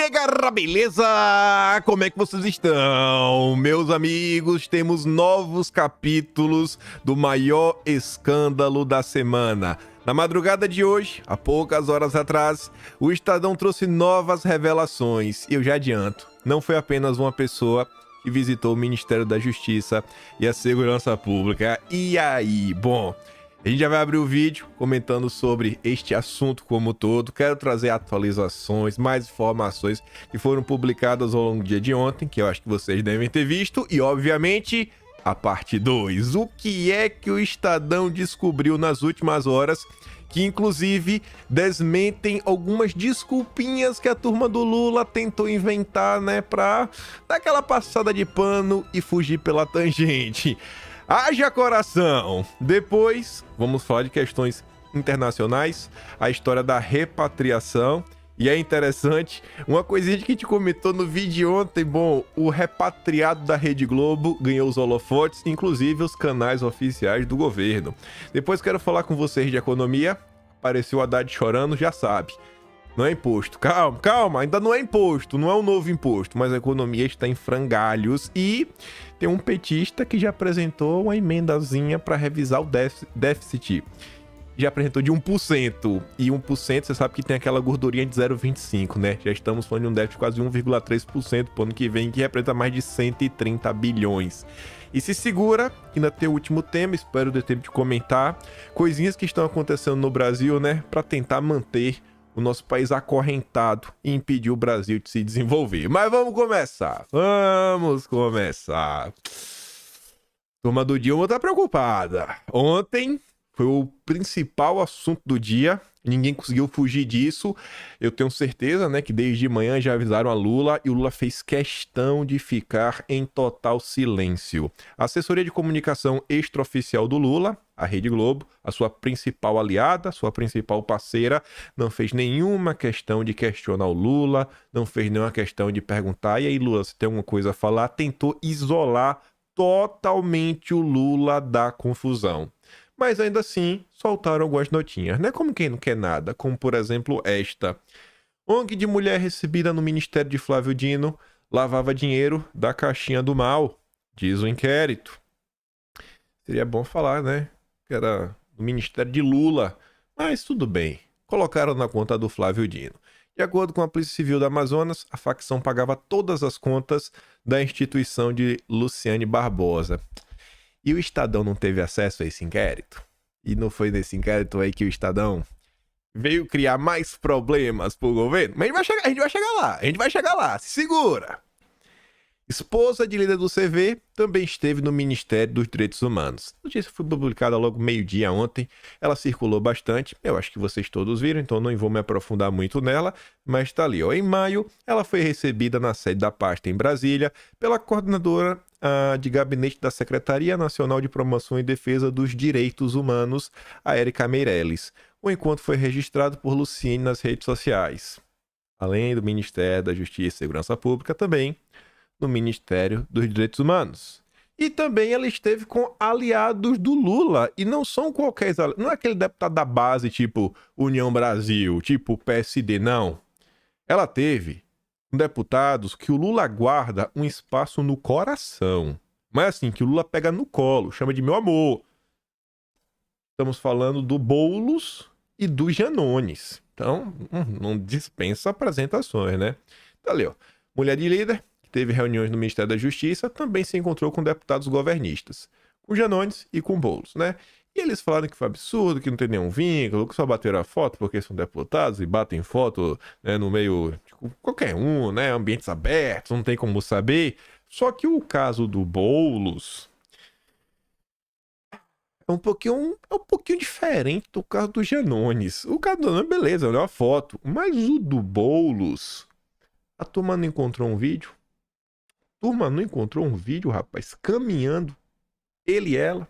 aí, galera, beleza? Como é que vocês estão? Meus amigos, temos novos capítulos do maior escândalo da semana. Na madrugada de hoje, há poucas horas atrás, o Estadão trouxe novas revelações. E eu já adianto, não foi apenas uma pessoa que visitou o Ministério da Justiça e a Segurança Pública. E aí? Bom, a gente já vai abrir o vídeo comentando sobre este assunto como um todo. Quero trazer atualizações, mais informações que foram publicadas ao longo do dia de ontem, que eu acho que vocês devem ter visto. E, obviamente, a parte 2. O que é que o Estadão descobriu nas últimas horas, que inclusive desmentem algumas desculpinhas que a turma do Lula tentou inventar, né, pra dar aquela passada de pano e fugir pela tangente. Haja coração! Depois, vamos falar de questões internacionais, a história da repatriação. E é interessante, uma coisinha que a gente comentou no vídeo de ontem, bom, o repatriado da Rede Globo ganhou os holofotes, inclusive os canais oficiais do governo. Depois quero falar com vocês de economia, apareceu o Haddad chorando, já sabe. Não é imposto. Calma, calma, ainda não é imposto, não é um novo imposto, mas a economia está em frangalhos e tem um petista que já apresentou uma emendazinha para revisar o déficit. Já apresentou de 1%. E 1%, você sabe que tem aquela gordurinha de 0,25, né? Já estamos falando de um déficit de quase 1,3% pro ano que vem, que representa mais de 130 bilhões. E se segura, ainda tem o último tema, espero ter tempo de comentar. Coisinhas que estão acontecendo no Brasil, né? Para tentar manter o nosso país acorrentado e impedir o Brasil de se desenvolver. Mas vamos começar. Vamos começar. Turma do Dilma tá preocupada. Ontem foi o principal assunto do dia. Ninguém conseguiu fugir disso. Eu tenho certeza, né, que desde manhã já avisaram a Lula e o Lula fez questão de ficar em total silêncio. A assessoria de comunicação extraoficial do Lula, a Rede Globo, a sua principal aliada, sua principal parceira, não fez nenhuma questão de questionar o Lula, não fez nenhuma questão de perguntar, e aí, Lula, você tem alguma coisa a falar? Tentou isolar totalmente o Lula da confusão. Mas ainda assim, soltaram algumas notinhas, né? Como quem não quer nada, como por exemplo esta. ONG de mulher recebida no Ministério de Flávio Dino lavava dinheiro da caixinha do mal, diz o inquérito. Seria bom falar, né? Que era do Ministério de Lula, mas tudo bem. Colocaram na conta do Flávio Dino. De acordo com a Polícia Civil do Amazonas, a facção pagava todas as contas da instituição de Luciane Barbosa. E o Estadão não teve acesso a esse inquérito? E não foi nesse inquérito aí que o Estadão veio criar mais problemas pro governo? Mas a gente vai chegar lá, se segura! Esposa de líder do CV também esteve no Ministério dos Direitos Humanos. A notícia foi publicada logo meio-dia ontem, ela circulou bastante, eu acho que vocês todos viram, então não vou me aprofundar muito nela, mas tá ali, ó. Em maio, ela foi recebida na sede da pasta em Brasília pela coordenadora de gabinete da Secretaria Nacional de Promoção e Defesa dos Direitos Humanos, a Érica Meirelles. O encontro foi registrado por Luciene nas redes sociais. Além do Ministério da Justiça e Segurança Pública, também no Ministério dos Direitos Humanos. E também ela esteve com aliados do Lula, e não são qualquer aliados, não é aquele deputado da base tipo União Brasil, tipo PSD, não. Ela teve deputados que o Lula guarda um espaço no coração. Mas assim, que o Lula pega no colo, chama de meu amor. Estamos falando do Boulos e do Janones. Então, não dispensa apresentações, né? Tá ali, ó. Mulher de líder, que teve reuniões no Ministério da Justiça, também se encontrou com deputados governistas, com Janones e com Boulos, né? E eles falaram que foi absurdo, que não tem nenhum vínculo, que só bateram a foto porque são deputados e batem foto, né, no meio de qualquer um, né? Ambientes abertos, não tem como saber. Só que o caso do Boulos é um pouquinho diferente do caso do Janones. O caso do Janones, beleza, olha a foto. Mas o do Boulos, a turma não encontrou um vídeo? Rapaz, caminhando, ele e ela.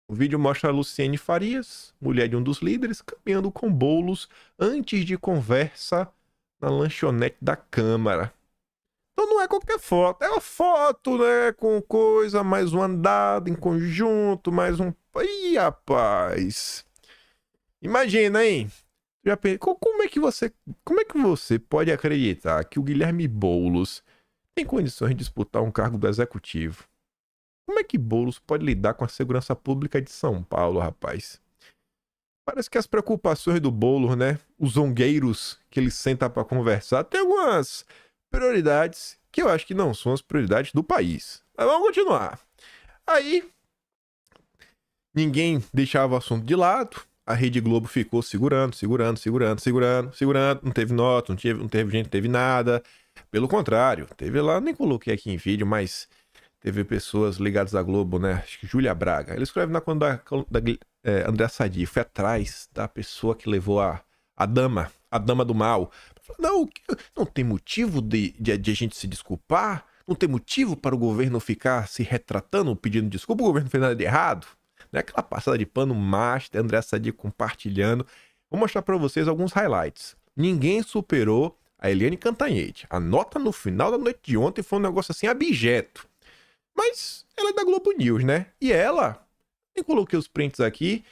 O vídeo mostra a Luciene Farias, mulher de um dos líderes, caminhando com Boulos antes de conversa na lanchonete da Câmara. Então não é qualquer foto, é uma foto, né, com coisa, mais um andado em conjunto, mais um... Ih, rapaz! Imagina, hein? Como é que você pode acreditar que o Guilherme Boulos tem condições de disputar um cargo do executivo? Como é que Boulos pode lidar com a segurança pública de São Paulo, rapaz? Parece que as preocupações do Boulos, né? Os zongueiros que ele senta para conversar, tem algumas prioridades que eu acho que não são as prioridades do país. Mas vamos continuar. Aí, ninguém deixava o assunto de lado. A Rede Globo ficou segurando. Não teve nota, não teve gente, não teve nada. Pelo contrário, teve lá, nem coloquei aqui em vídeo, mas teve pessoas ligadas à Globo, né? Acho que Júlia Braga. Ele escreve na conta da André Sadi, foi atrás da pessoa que levou a dama do mal. Não, não tem motivo de a gente se desculpar? Não tem motivo para o governo ficar se retratando, pedindo desculpa? O governo não fez nada de errado? Não é aquela passada de pano master, André Sadi compartilhando. Vou mostrar para vocês alguns highlights. Ninguém superou a Eliane Cantanhede. A nota no final da noite de ontem foi um negócio assim abjeto. Mas ela é da Globo News, né? E ela, eu coloquei os prints aqui,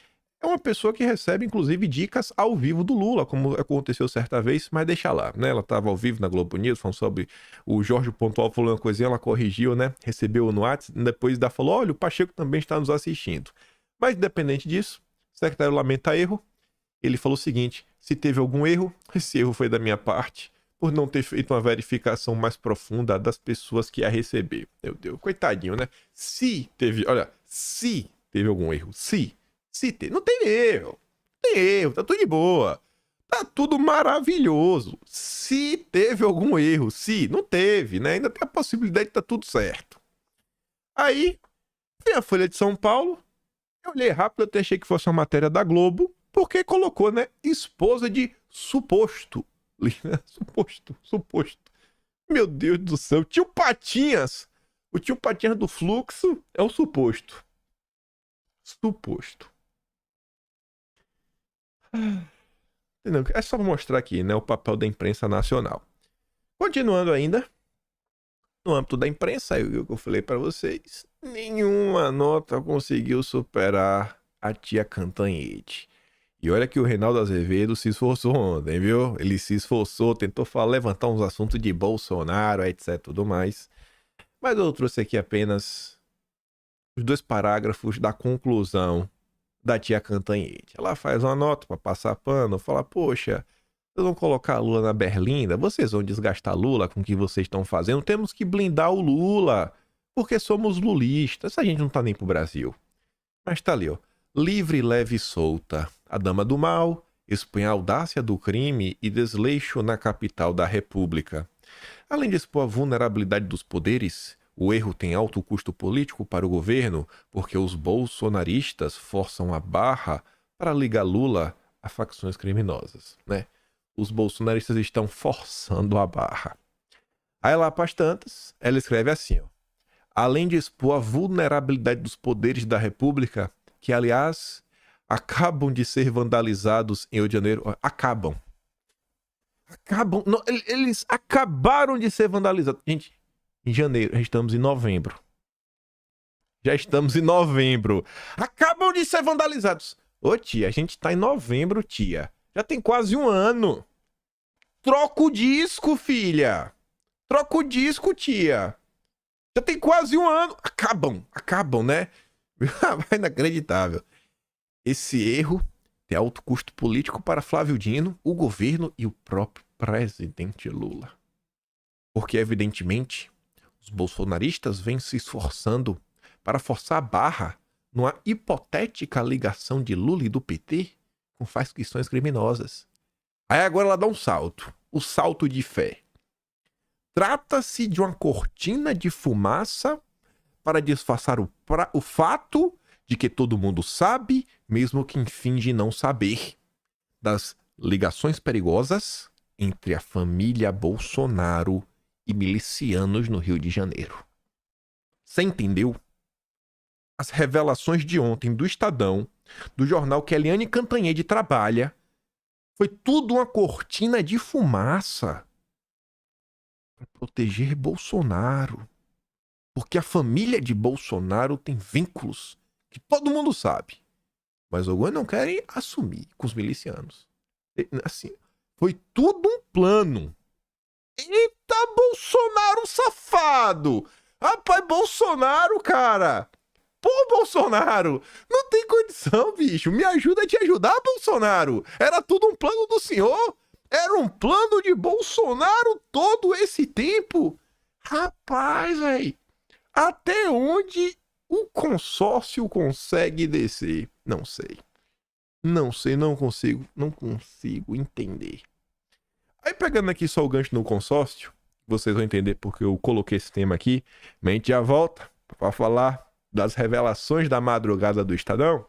é uma pessoa que recebe, inclusive, dicas ao vivo do Lula, como aconteceu certa vez, mas deixa lá, né? Ela estava ao vivo na Globo News, falando sobre o Jorge Pontual, falou uma coisinha, ela corrigiu, né? Recebeu no WhatsApp, depois ainda falou, olha, o Pacheco também está nos assistindo. Mas, independente disso, o secretário lamenta erro. Ele falou o seguinte, se teve algum erro, esse erro foi da minha parte, por não ter feito uma verificação mais profunda das pessoas que ia receber. Meu Deus, coitadinho, né? Se teve algum erro, se teve, não tem erro, tá tudo de boa, tá tudo maravilhoso. Se teve algum erro, não teve, né? Ainda tem a possibilidade de tá tudo certo. Aí, vem a Folha de São Paulo, eu olhei rápido, até achei que fosse uma matéria da Globo, porque colocou, né, esposa de suposto. Suposto. Meu Deus do céu. Tio Patinhas. O tio Patinhas do Fluxo é o suposto. Entendeu? É só mostrar aqui, né, o papel da imprensa nacional. Continuando ainda, no âmbito da imprensa, eu falei para vocês, nenhuma nota conseguiu superar a tia Cantanhede. E olha que o Reinaldo Azevedo se esforçou ontem, viu? Ele se esforçou, tentou levantar uns assuntos de Bolsonaro, etc, tudo mais. Mas eu trouxe aqui apenas os 2 parágrafos da conclusão da tia Cantanhede. Ela faz uma nota para passar pano, fala, poxa, vocês vão colocar Lula na berlinda, vocês vão desgastar Lula com o que vocês estão fazendo, temos que blindar o Lula, porque somos lulistas, a gente não tá nem pro Brasil. Mas tá ali, ó. Livre, leve e solta. A dama do mal expõe a audácia do crime e desleixo na capital da República. Além de expor a vulnerabilidade dos poderes, o erro tem alto custo político para o governo, porque os bolsonaristas forçam a barra para ligar Lula a facções criminosas, né? Os bolsonaristas estão forçando a barra. Aí lá para as tantas, ela escreve assim, ó. Além de expor a vulnerabilidade dos poderes da República, que, aliás, acabam de ser vandalizados em Rio de Janeiro. Acabam. Não, eles acabaram de ser vandalizados. Gente, em janeiro, já estamos em novembro. Acabam de ser vandalizados. Ô, tia, a gente tá em novembro, tia. Já tem quase um ano. Troca o disco, filha. Troca o disco, tia. Já tem quase um ano. Acabam, né? É inacreditável. Esse erro tem alto custo político para Flávio Dino, o governo e o próprio presidente Lula. Porque, evidentemente, os bolsonaristas vêm se esforçando para forçar a barra numa hipotética ligação de Lula e do PT com facções criminosas. Aí agora ela dá um salto, o salto de fé. Trata-se de uma cortina de fumaça para disfarçar o fato de que todo mundo sabe, mesmo quem finge não saber, das ligações perigosas entre a família Bolsonaro e milicianos no Rio de Janeiro. Você entendeu? As revelações de ontem do Estadão, do jornal que Eliane Cantanhede trabalha, foi tudo uma cortina de fumaça para proteger Bolsonaro. Porque a família de Bolsonaro tem vínculos que todo mundo sabe. Mas alguns não querem assumir com os milicianos. Assim, foi tudo um plano. Eita, Bolsonaro safado! Rapaz, Bolsonaro, cara! Pô, Bolsonaro! Não tem condição, bicho! Me ajuda a te ajudar, Bolsonaro! Era tudo um plano do senhor? Era um plano de Bolsonaro todo esse tempo? Rapaz, velho! Até onde o consórcio consegue descer? Não sei. Não sei, não consigo entender. Aí pegando aqui só o gancho no consórcio, vocês vão entender porque eu coloquei esse tema aqui, mas a gente já volta para falar das revelações da madrugada do Estadão.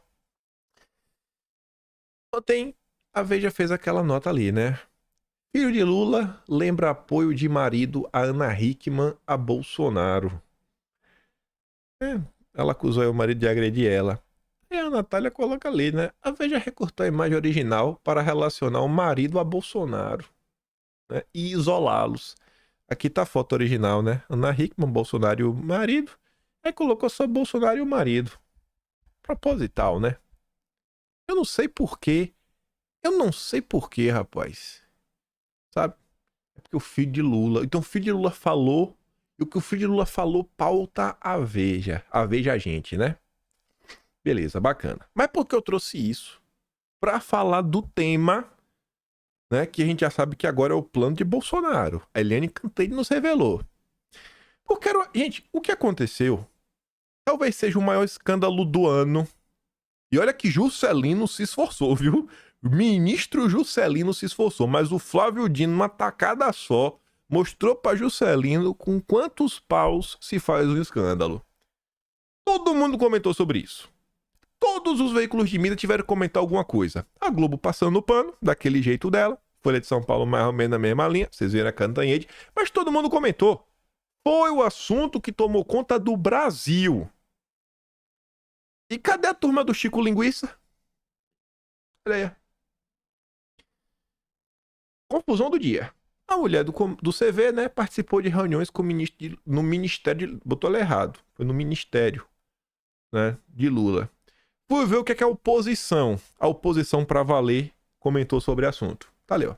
Ontem a Veja fez aquela nota ali, né? Filho de Lula lembra apoio de marido a Ana Hickman a Bolsonaro. Ela acusou o marido de agredir ela. E a Natália coloca ali, né? A Veja recortou a imagem original para relacionar o marido a Bolsonaro, né? E isolá-los. Aqui tá a foto original, né? Ana Hickman, Bolsonaro e o marido. Aí colocou só Bolsonaro e o marido. Proposital, né? Eu não sei porquê. Rapaz. Sabe? É porque o filho de Lula... Então o filho de Lula falou... E o que o filho de Lula falou pauta a Veja. A Veja a gente, né? Beleza, bacana. Mas por que eu trouxe isso? Pra falar do tema, né? Que a gente já sabe que agora é o plano de Bolsonaro. A Eliane Cantanhede nos revelou. Porque, gente, o que aconteceu talvez seja o maior escândalo do ano. E olha que Juscelino se esforçou, viu? O ministro Juscelino se esforçou, mas o Flávio Dino, numa tacada só, mostrou para Juscelino com quantos paus se faz um escândalo. Todo mundo comentou sobre isso. Todos os veículos de mídia tiveram que comentar alguma coisa. A Globo passando o pano, daquele jeito dela. Folha de São Paulo mais ou menos na mesma linha. Vocês viram a Cantanhede. Mas todo mundo comentou. Foi o assunto que tomou conta do Brasil. E cadê a turma do Chico Linguiça? Olha aí. Confusão do dia. A mulher do CV, né, participou de reuniões com no Ministério... Botou ela errado. Foi no Ministério, né, de Lula. Fui ver o que é a oposição. A oposição pra valer comentou sobre o assunto. Tá ali, ó.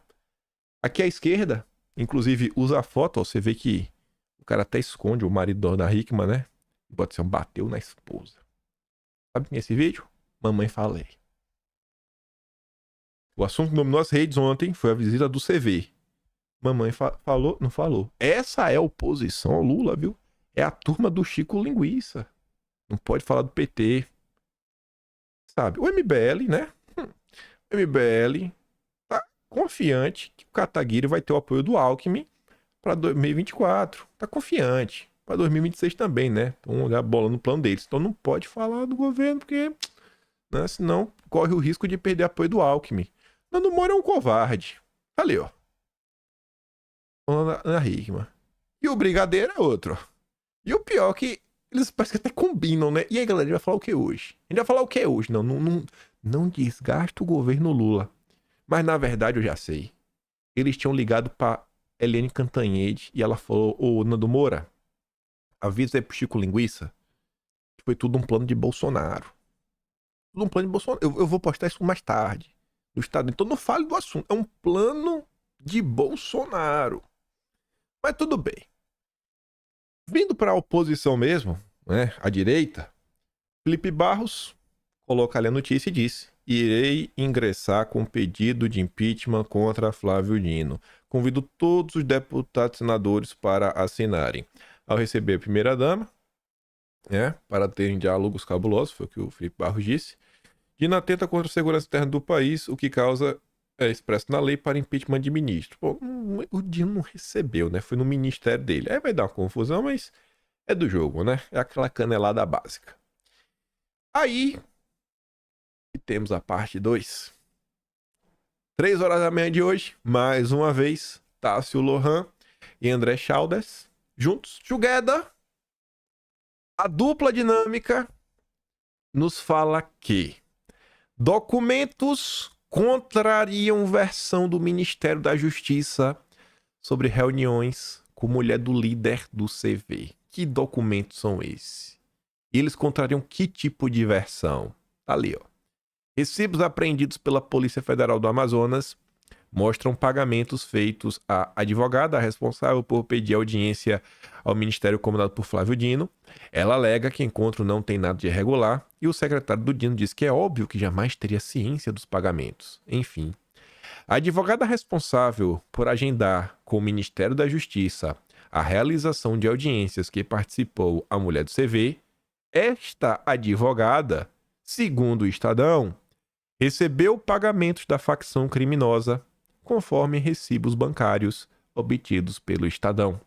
Aqui à esquerda, inclusive usa a foto, ó, você vê que o cara até esconde o marido da Hickman, né? Pode ser um bateu na esposa. Sabe nesse vídeo? Mamãe falei. O assunto que dominou as redes ontem foi a visita do CV. Mamãe falou, não falou. Essa é a oposição ao Lula, viu? É a turma do Chico Linguiça. Não pode falar do PT. Sabe? O MBL, né? O MBL tá confiante que o Kataguiri vai ter o apoio do Alckmin para 2024. Tá confiante. Para 2026 também, né? Então, olhar a bola no plano deles. Então não pode falar do governo, porque, né, senão corre o risco de perder apoio do Alckmin. Nando Moura é um covarde. Ali, ó. Na Hickman. E o Brigadeiro é outro. E o pior é que eles parecem que até combinam, né? E aí, galera, a gente vai falar o que hoje? A gente vai falar o que hoje? Não desgasta o governo Lula. Mas, na verdade, eu já sei. Eles tinham ligado pra Eliane Cantanhede e ela falou, ô, Nando Moura, avisa aí pro Chico Linguiça que foi tudo um plano de Bolsonaro. Tudo um plano de Bolsonaro. Eu vou postar isso mais tarde no Estado. Então não fale do assunto. É um plano de Bolsonaro. Mas tudo bem. Vindo para a oposição mesmo, né, a direita, Felipe Barros coloca ali a notícia e disse: irei ingressar com pedido de impeachment contra Flávio Dino. Convido todos os deputados e senadores para assinarem. Ao receber a primeira-dama, né, para terem diálogos cabulosos, foi o que o Felipe Barros disse, Dino atenta contra a segurança interna do país, o que causa expresso na lei para impeachment de ministro. Pô, o Dino não recebeu, né? Foi no ministério dele. Aí vai dar uma confusão, mas é do jogo, né? É aquela canelada básica. Aí temos a parte 2. 3 horas da manhã de hoje, mais uma vez, Tássio Lohan e André Chaldes, juntos, together. A dupla dinâmica nos fala que documentos contrariam versão do Ministério da Justiça sobre reuniões com mulher do líder do CV. Que documentos são esses? Eles contrariam que tipo de versão? Tá ali, ó. Recibos apreendidos pela Polícia Federal do Amazonas mostram pagamentos feitos à advogada responsável por pedir audiência ao Ministério comandado por Flávio Dino. Ela alega que o encontro não tem nada de irregular e o secretário do Dino diz que é óbvio que jamais teria ciência dos pagamentos. Enfim, a advogada responsável por agendar com o Ministério da Justiça a realização de audiências que participou a mulher do CV, esta advogada, segundo o Estadão, recebeu pagamentos da facção criminosa conforme recibos bancários obtidos pelo Estadão.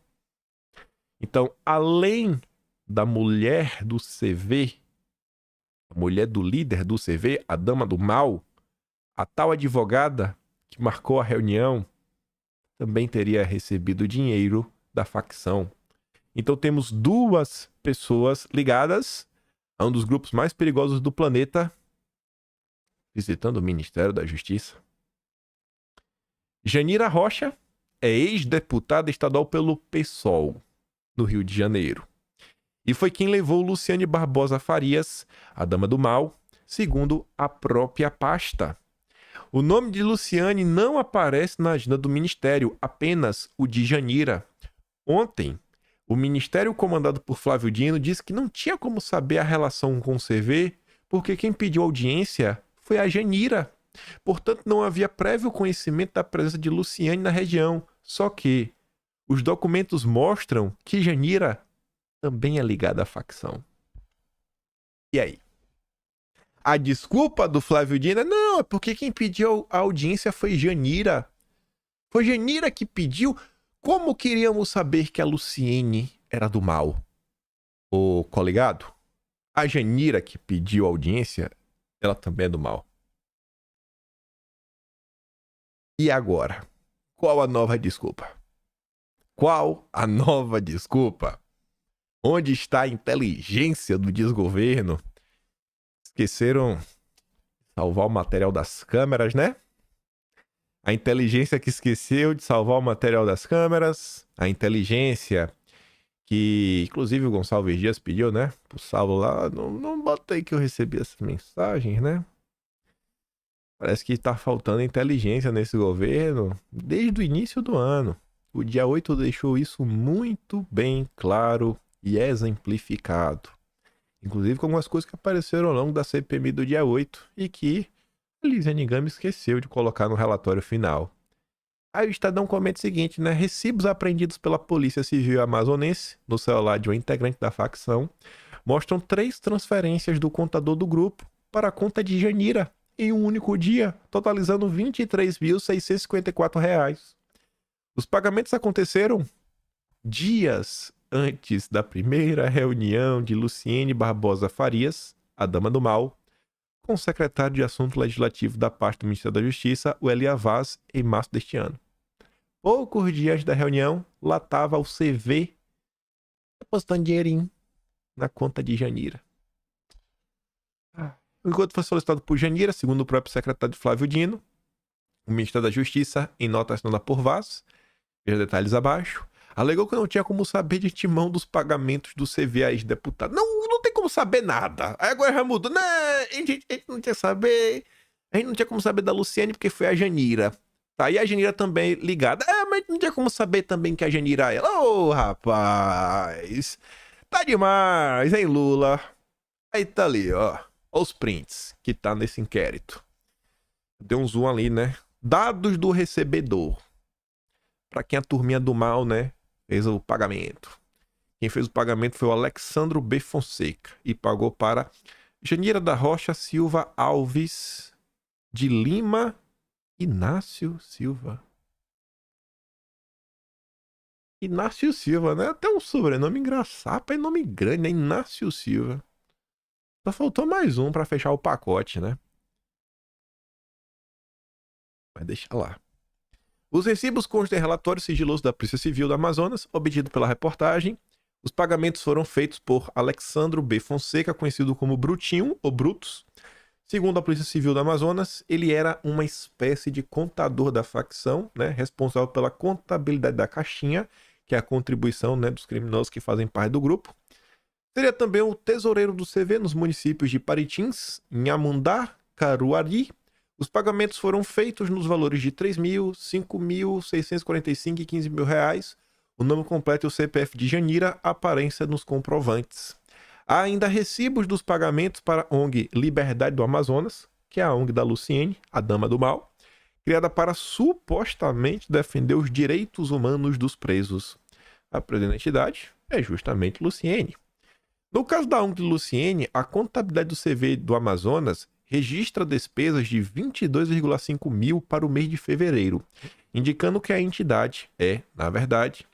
Então, além da mulher do CV, a mulher do líder do CV, a dama do mal, a tal advogada que marcou a reunião também teria recebido dinheiro da facção. Então temos duas pessoas ligadas a um dos grupos mais perigosos do planeta visitando o Ministério da Justiça. Janira Rocha é ex-deputada estadual pelo PSOL, no Rio de Janeiro. E foi quem levou Luciane Barbosa Farias, a dama do mal, segundo a própria pasta. O nome de Luciane não aparece na agenda do Ministério, apenas o de Janira. Ontem, o Ministério comandado por Flávio Dino disse que não tinha como saber a relação com o CV, porque quem pediu audiência foi a Janira. Portanto, não havia prévio conhecimento da presença de Luciane na região. Só que os documentos mostram que Janira também é ligada à facção. E aí? A desculpa do Flávio Dino não, é porque quem pediu a audiência foi Janira. Foi Janira que pediu. Como queríamos saber que a Luciene era do mal? Ô, coligado, a Janira que pediu audiência, ela também é do mal. E agora? Qual a nova desculpa? Qual a nova desculpa? Onde está a inteligência do desgoverno? Esqueceram de salvar o material das câmeras, né? A inteligência que esqueceu de salvar o material das câmeras. A inteligência que, inclusive, o Gonçalves Dias pediu, né? Pro Saulo lá. Não botei que eu recebi essas mensagens, né? Parece que tá faltando inteligência nesse governo desde o início do ano. O dia 8 deixou isso muito bem claro e exemplificado. Inclusive com algumas coisas que apareceram ao longo da CPMI do dia 8 e que Lisiane Gama esqueceu de colocar no relatório final. Aí o Estadão comenta o seguinte, né? Recibos apreendidos pela Polícia Civil Amazonense no celular de um integrante da facção mostram 3 transferências do contador do grupo para a conta de Janira em um único dia, totalizando R$ 23.654. Os pagamentos aconteceram dias antes da primeira reunião de Luciane Barbosa Farias, a dama do mal, com o secretário de Assunto Legislativo da pasta do Ministério da Justiça, o Elia Vaz, em março deste ano. Poucos dias da reunião, lá estava o CV depositando dinheirinho na conta de Janira. Enquanto foi solicitado por Janira, segundo o próprio secretário Flávio Dino, o Ministério da Justiça, em nota assinada por Vaz, veja detalhes abaixo, alegou que não tinha como saber de timão dos pagamentos do CV a ex-deputado. Não tem como saber nada. Aí agora já mudou. Não, a gente não tinha saber. A gente não tinha como saber da Luciane porque foi a Janira. Tá, e a Janira também ligada. Mas não tinha como saber também que a Janira é ela. Ô, rapaz. Tá demais, hein, Lula? Aí tá ali, ó. Ó os prints que tá nesse inquérito. Deu um zoom ali, né? Dados do recebedor. Pra quem a turminha do mal, né? Fez o pagamento. Quem fez o pagamento foi o Alexandro B. Fonseca e pagou para Janira da Rocha Silva Alves de Lima Inácio Silva. Inácio Silva, né? Até um sobrenome engraçado, é nome grande, né? Inácio Silva. Só faltou mais um para fechar o pacote, né? Mas deixa lá. Os recibos constam em relatório sigiloso da Polícia Civil do Amazonas, obtido pela reportagem. Os pagamentos foram feitos por Alexandro B. Fonseca, conhecido como Brutinho ou Brutus. Segundo a Polícia Civil do Amazonas, ele era uma espécie de contador da facção, né, responsável pela contabilidade da caixinha, que é a contribuição, né, dos criminosos que fazem parte do grupo. Seria também o tesoureiro do CV nos municípios de Paritins, Inhamundá, Caruari, Os pagamentos foram feitos nos valores de 3.000, 5.645 e 15 mil reais. O nome completo e o CPF de Janira aparecem nos comprovantes. Há ainda recibos dos pagamentos para a ONG Liberdade do Amazonas, que é a ONG da Luciene, a Dama do Mal, criada para supostamente defender os direitos humanos dos presos. A presidente da entidade é justamente Luciene. No caso da ONG Luciene, a contabilidade do CV do Amazonas registra despesas de 22,5 mil para o mês de fevereiro, indicando que a entidade é, na verdade,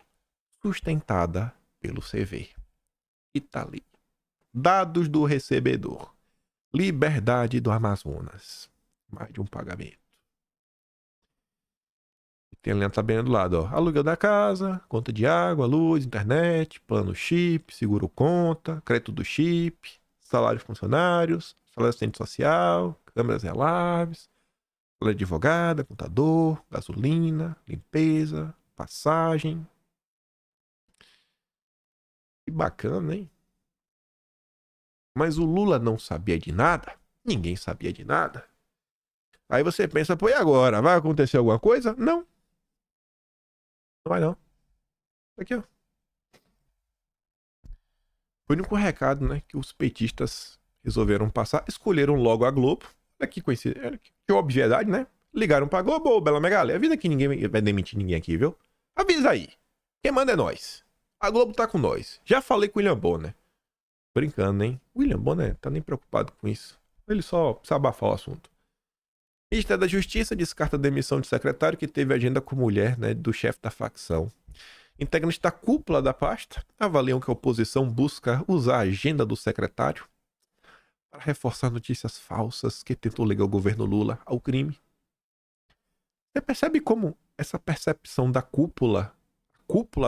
sustentada pelo CV. E tá ali. Dados do recebedor. Liberdade do Amazonas. Mais de um pagamento. Tem ali na tabela do lado, ó. Aluguel da casa, conta de água, luz, internet, plano chip, seguro conta, crédito do chip, salário de funcionários, salário de assistente social, câmeras e alarmes, salário de advogada, contador, gasolina, limpeza, passagem. Que bacana, hein? Mas o Lula não sabia de nada? Ninguém sabia de nada. Aí você pensa, pô, e agora? Vai acontecer alguma coisa? Não. Não vai não. Aqui, ó. Foi o único recado, né, que os petistas resolveram passar. Escolheram logo a Globo. Olha que coincidência. Que obviedade, né? Ligaram pra Globo, ô, Bela Megali. Avisa que ninguém vai demitir ninguém aqui, viu? Avisa aí. Quem manda é nós. A Globo tá com nós. Já falei com o William Bonner. Brincando, hein? O William Bonner tá nem preocupado com isso. Ele só precisa abafar o assunto. Ministério da Justiça descarta a demissão de secretário que teve agenda com mulher, né, do chefe da facção. Integrantes da cúpula da pasta avaliam que a oposição busca usar a agenda do secretário para reforçar notícias falsas que tentam ligar o governo Lula ao crime. Você percebe como essa percepção da cúpula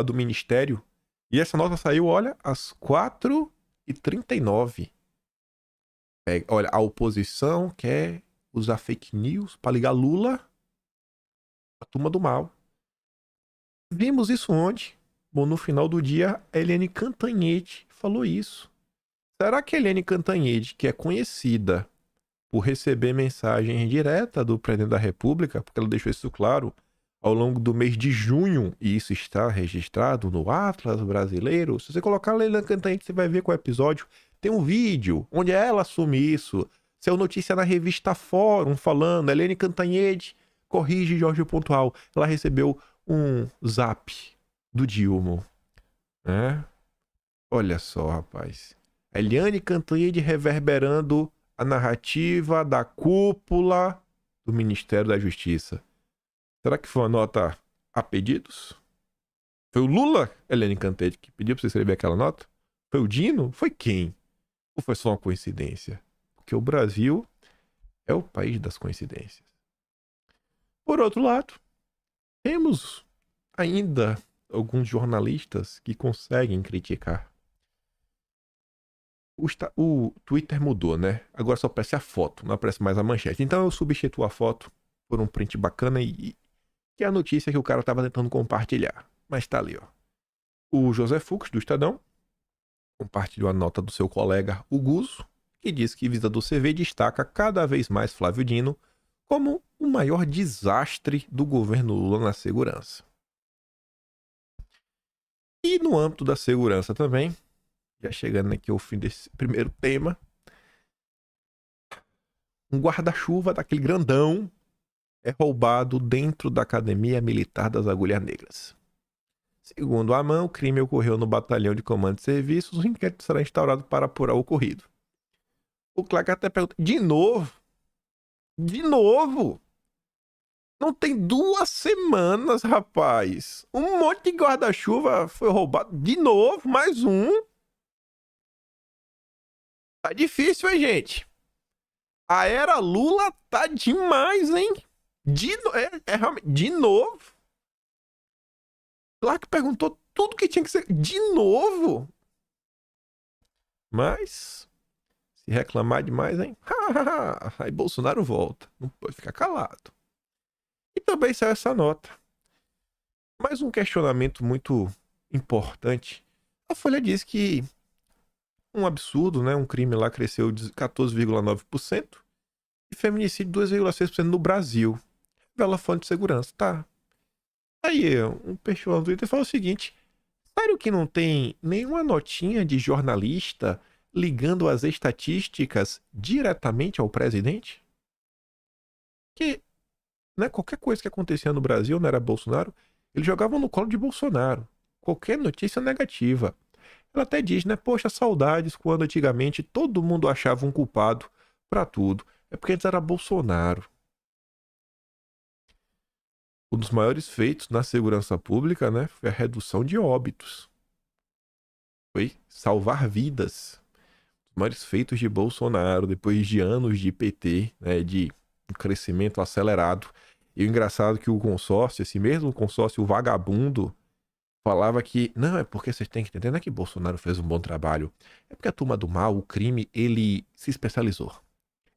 do ministério, e essa nota saiu, olha, às 4h39. Olha, a oposição quer usar fake news para ligar Lula à turma do mal. Vimos isso onde? Bom, no final do dia, a Eliane Cantanhede falou isso. Será que a Eliane Cantanhede, que é conhecida por receber mensagem direta do presidente da República, porque ela deixou isso claro ao longo do mês de junho, e isso está registrado no Atlas Brasileiro? Se você colocar a Eliane Cantanhede, você vai ver qual episódio. Tem um vídeo onde ela assume isso. Saiu notícia na revista Fórum falando, Eliane Cantanhede corrige Jorge Pontual. Ela recebeu um zap do Dilma. Né? Olha só, rapaz. Eliane Cantanhede reverberando a narrativa da cúpula do Ministério da Justiça. Será que foi uma nota a pedidos? Foi o Lula, Eliane Cantanhede, que pediu para você escrever aquela nota? Foi o Dino? Foi quem? Ou foi só uma coincidência? Porque o Brasil é o país das coincidências. Por outro lado, temos ainda alguns jornalistas que conseguem criticar. O Twitter mudou, né? Agora só aparece a foto, não aparece mais a manchete. Então eu substituo a foto por um print bacana e que é a notícia que o cara estava tentando compartilhar. Mas tá ali, ó. O José Fux, do Estadão, compartilhou a nota do seu colega Uguzo, que diz que Visa do CV destaca cada vez mais Flávio Dino como o maior desastre do governo Lula na segurança. E no âmbito da segurança também, já chegando aqui ao fim desse primeiro tema, um guarda-chuva daquele grandão é roubado dentro da Academia Militar das Agulhas Negras. Segundo a AMAN, o crime ocorreu no Batalhão de Comando de Serviços. O inquérito será instaurado para apurar o ocorrido. O Clark até pergunta, de novo? De novo? Não tem 2 semanas, rapaz. Um monte de guarda-chuva foi roubado. De novo, mais um. Tá difícil, hein, gente? A era Lula tá demais, hein? Realmente, de novo. Clark perguntou tudo que tinha que ser. De novo? Mas, se reclamar demais, hein? Aí Bolsonaro volta. Não pode ficar calado. E também saiu essa nota. Mais um questionamento muito importante. A Folha diz que um absurdo, né? Um crime lá cresceu de 14,9%. E feminicídio 2,6% no Brasil. Revela fonte de segurança, tá? Aí, um pessoal no Twitter fala o seguinte: sério que não tem nenhuma notinha de jornalista ligando as estatísticas diretamente ao presidente? Que, né, qualquer coisa que acontecia no Brasil, não era Bolsonaro, eles jogavam no colo de Bolsonaro. Qualquer notícia negativa. Ela até diz, né? Poxa, saudades quando antigamente todo mundo achava um culpado pra tudo. É porque antes era Bolsonaro. Um dos maiores feitos na segurança pública, né, foi a redução de óbitos. Foi salvar vidas. Os maiores feitos de Bolsonaro, depois de anos de PT, né, de um crescimento acelerado. E o engraçado é que o consórcio, esse mesmo consórcio vagabundo, falava que, não, é porque vocês têm que entender, não é que Bolsonaro fez um bom trabalho. É porque a turma do mal, o crime, ele se especializou.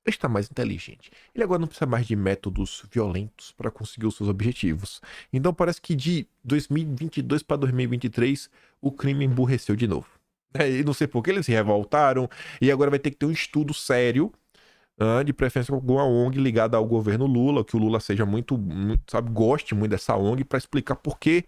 Ele está mais inteligente. Ele agora não precisa mais de métodos violentos para conseguir os seus objetivos. Então parece que de 2022 para 2023 o crime emburreceu de novo. E não sei por que eles se revoltaram e agora vai ter que ter um estudo sério, de preferência com alguma ONG ligada ao governo Lula, que o Lula seja muito, sabe, goste muito dessa ONG para explicar por que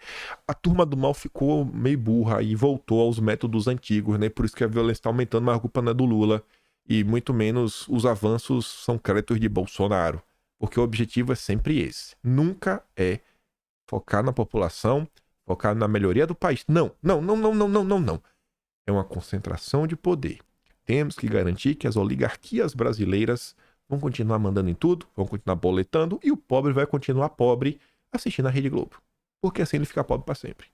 a turma do mal ficou meio burra e voltou aos métodos antigos, né? Por isso que a violência está aumentando, mas a culpa não é do Lula. E muito menos os avanços são créditos de Bolsonaro. Porque o objetivo é sempre esse. Nunca é focar na população, focar na melhoria do país. Não, não, não, não, não, não, não, não. É uma concentração de poder. Temos que garantir que as oligarquias brasileiras vão continuar mandando em tudo, vão continuar boletando, e o pobre vai continuar pobre assistindo a Rede Globo. Porque assim ele fica pobre para sempre.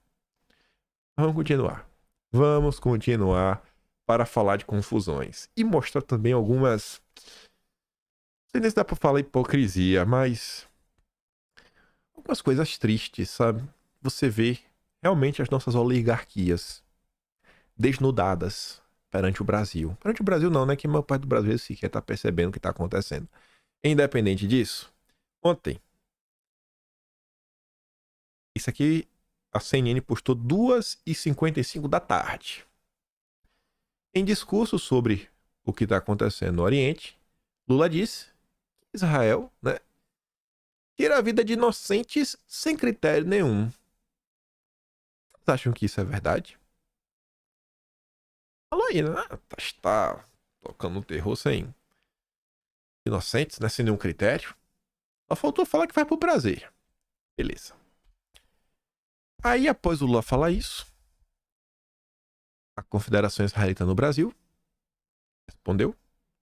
Vamos continuar. Vamos continuar para falar de confusões. E mostrar também algumas... Não sei nem se dá para falar hipocrisia, mas... algumas coisas tristes, sabe? Você vê realmente as nossas oligarquias desnudadas perante o Brasil. Perante o Brasil não, né? Que a maior parte do Brasil sequer tá percebendo o que tá acontecendo. Independente disso, ontem... isso aqui, a CNN postou 2h55 da tarde. Em discurso sobre o que está acontecendo no Oriente, Lula disse que Israel, né, tira a vida de inocentes sem critério nenhum. Vocês acham que isso é verdade? Falou aí, né? Está tocando um terror sem inocentes, né, sem nenhum critério. Só faltou falar que vai pro prazer. Beleza. Aí, após o Lula falar isso, a Confederação Israelita no Brasil respondeu,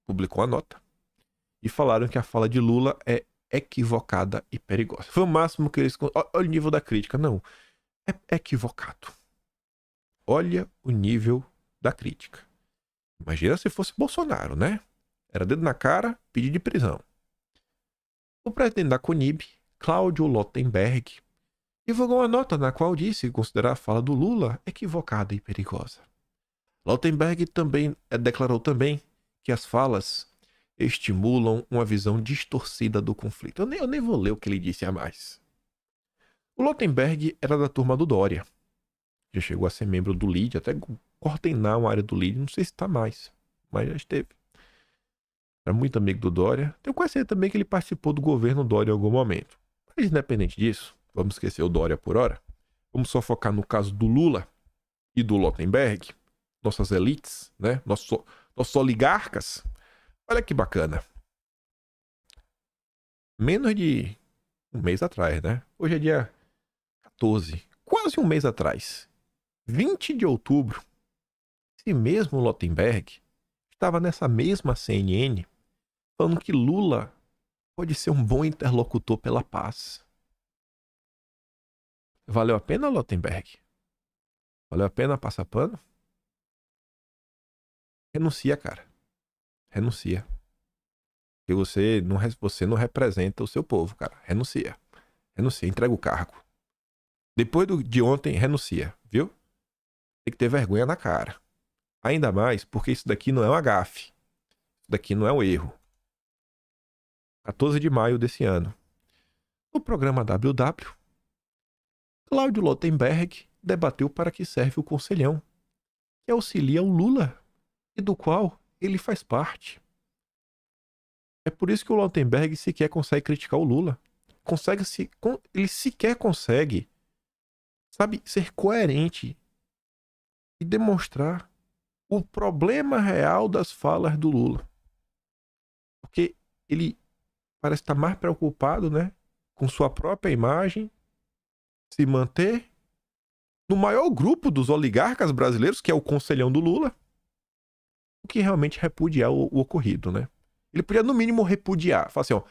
publicou a nota e falaram que a fala de Lula é equivocada e perigosa. Foi o máximo que eles... olha o nível da crítica. Não, é equivocado. Olha o nível da crítica. Imagina se fosse Bolsonaro, né? Era dedo na cara, pedido de prisão. O presidente da CONIB, Cláudio Lottenberg, divulgou uma nota na qual disse considerar a fala do Lula equivocada e perigosa. Lottenberg também declarou também que as falas estimulam uma visão distorcida do conflito. Eu nem vou ler o que ele disse a mais. O Lottenberg era da turma do Dória. Já chegou a ser membro do LIDE, até coordenar uma área do LIDE, não sei se está mais, mas já esteve. Era muito amigo do Dória. Tenho quase certeza também que ele participou do governo Dória em algum momento. Mas independente disso, vamos esquecer o Dória por hora. Vamos só focar no caso do Lula e do Lottenberg, nossas elites, né? Nossos oligarcas. Olha que bacana. Menos de um mês atrás, né? Hoje é dia 14. Quase um mês atrás. 20 de outubro. Esse mesmo Lottenberg estava nessa mesma CNN falando que Lula pode ser um bom interlocutor pela paz. Valeu a pena, Lottenberg? Valeu a pena passar pano? Renuncia, cara. Renuncia. Porque você não representa o seu povo, cara. Renuncia. Renuncia, entrega o cargo. Depois de ontem, renuncia, viu? Tem que ter vergonha na cara. Ainda mais porque isso daqui não é uma gafe. Isso daqui não é um erro. 14 de maio desse ano. No programa WW, Cláudio Lottenberg debateu para que serve o Conselhão, que auxilia o Lula e do qual ele faz parte. É por isso que o Lautenberg sequer consegue criticar o Lula. Ele sequer consegue, sabe, ser coerente e demonstrar o problema real das falas do Lula. Porque ele parece estar mais preocupado, né, com sua própria imagem, se manter no maior grupo dos oligarcas brasileiros, que é o conselhão do Lula, do que realmente repudiar o ocorrido, né? Ele podia, no mínimo, repudiar. Falar assim, ó,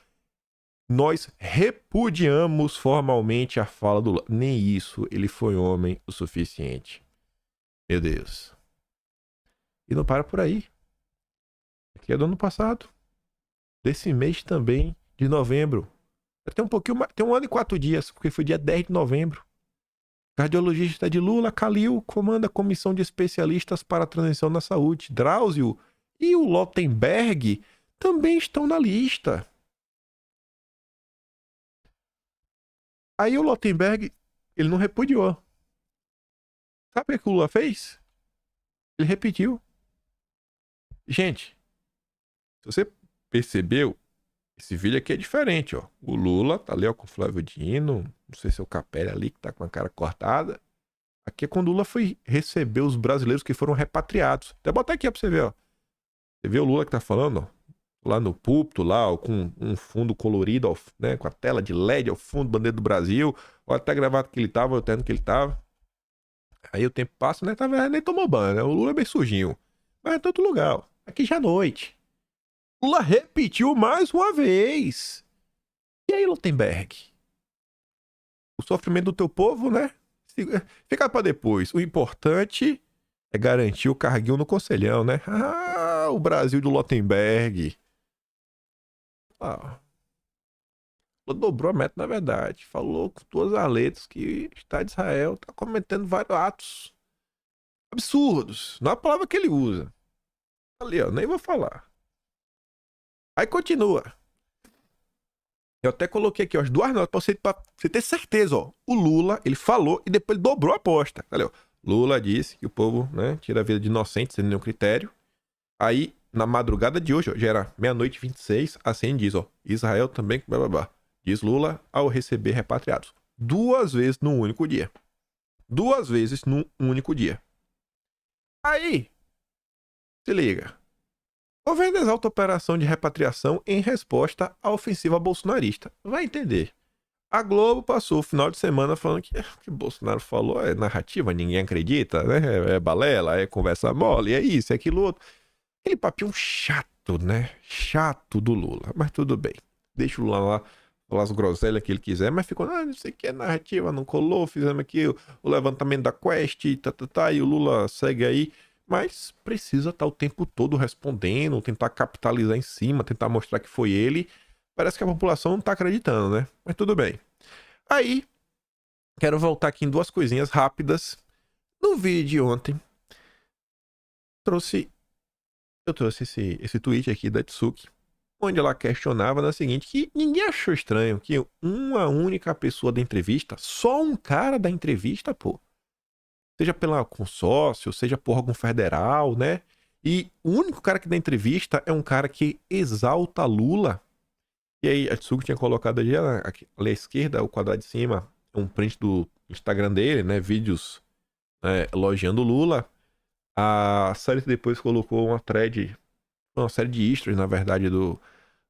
nós repudiamos formalmente a fala do Lula. Nem isso, ele foi homem o suficiente. Meu Deus. E não para por aí. Aqui é do ano passado. Desse mês também, de novembro. Tem um pouquinho mais, tem 1 ano e 4 dias, porque foi dia 10 de novembro. Cardiologista de Lula, Calil, comanda a comissão de especialistas para a transição na saúde. Drauzio e o Lautenberg também estão na lista. Aí o Lautenberg, ele não repudiou. Sabe o que o Lula fez? Ele repetiu. Gente, se você percebeu, esse vídeo aqui é diferente, ó. O Lula tá ali, ó, com o Flávio Dino. Não sei se é o Capelli ali que tá com a cara cortada. Aqui é quando o Lula foi receber os brasileiros que foram repatriados. Até botar aqui ó, pra você ver, ó. Você vê o Lula que tá falando, ó. Lá no púlpito, lá, ó, com um fundo colorido, ó, né? Com a tela de LED ao fundo, bandeira do Brasil. Ó, até a gravata que ele tava, o terno que ele tava. Aí o tempo passa, né? Nem tomou banho, né? O Lula é bem sujinho. Mas é todo lugar, ó. Aqui já é noite. Lula repetiu mais uma vez. E aí, Lautenberg? O sofrimento do teu povo, né? Fica pra depois. O importante é garantir o carguinho no conselhão, né? Ah, o Brasil do Lautenberg. Ah, dobrou a meta, na verdade. Falou com duas letras que o Estado de Israel tá cometendo vários atos absurdos. Não é a palavra que ele usa. Ali, ó, nem vou falar. Aí continua. Eu até coloquei aqui, ó, as duas notas pra você ter certeza, ó. O Lula, ele falou e depois ele dobrou a aposta. Olha, ó. Lula disse que o povo, né, tira a vida de inocentes sem nenhum critério. Aí, na madrugada de hoje, ó, já era 00h26, assim diz, ó. Israel também, blá blá blá. Diz Lula ao receber repatriados. 2 vezes num único dia. 2 vezes num único dia. Aí, se liga. O governo exalta a operação de repatriação em resposta à ofensiva bolsonarista. Vai entender. A Globo passou o final de semana falando que o que Bolsonaro falou é narrativa, ninguém acredita, né? É balela, é conversa mole, é isso, é aquilo outro. Aquele papinho chato, né? Chato do Lula. Mas tudo bem. Deixa o Lula lá falar as groselhas que ele quiser, mas ficou, não sei o que é narrativa, não colou, fizemos aqui o levantamento da Quest, e o Lula segue aí. Mas precisa estar o tempo todo respondendo, tentar capitalizar em cima, tentar mostrar que foi ele. Parece que a população não tá acreditando, né? Mas tudo bem. Aí, quero voltar aqui em 2 coisinhas rápidas. No vídeo de ontem, eu trouxe esse tweet aqui da Tsuki, onde ela questionava na seguinte, que ninguém achou estranho que uma única pessoa da entrevista, só um cara da entrevista, pô, seja pela consórcio, seja por órgão federal, né? E o único cara que dá entrevista é um cara que exalta Lula. E aí a Tsuki tinha colocado ali à esquerda, o quadrado de cima, um print do Instagram dele, né? Vídeos elogiando Lula. A série depois colocou uma série de extras, na verdade,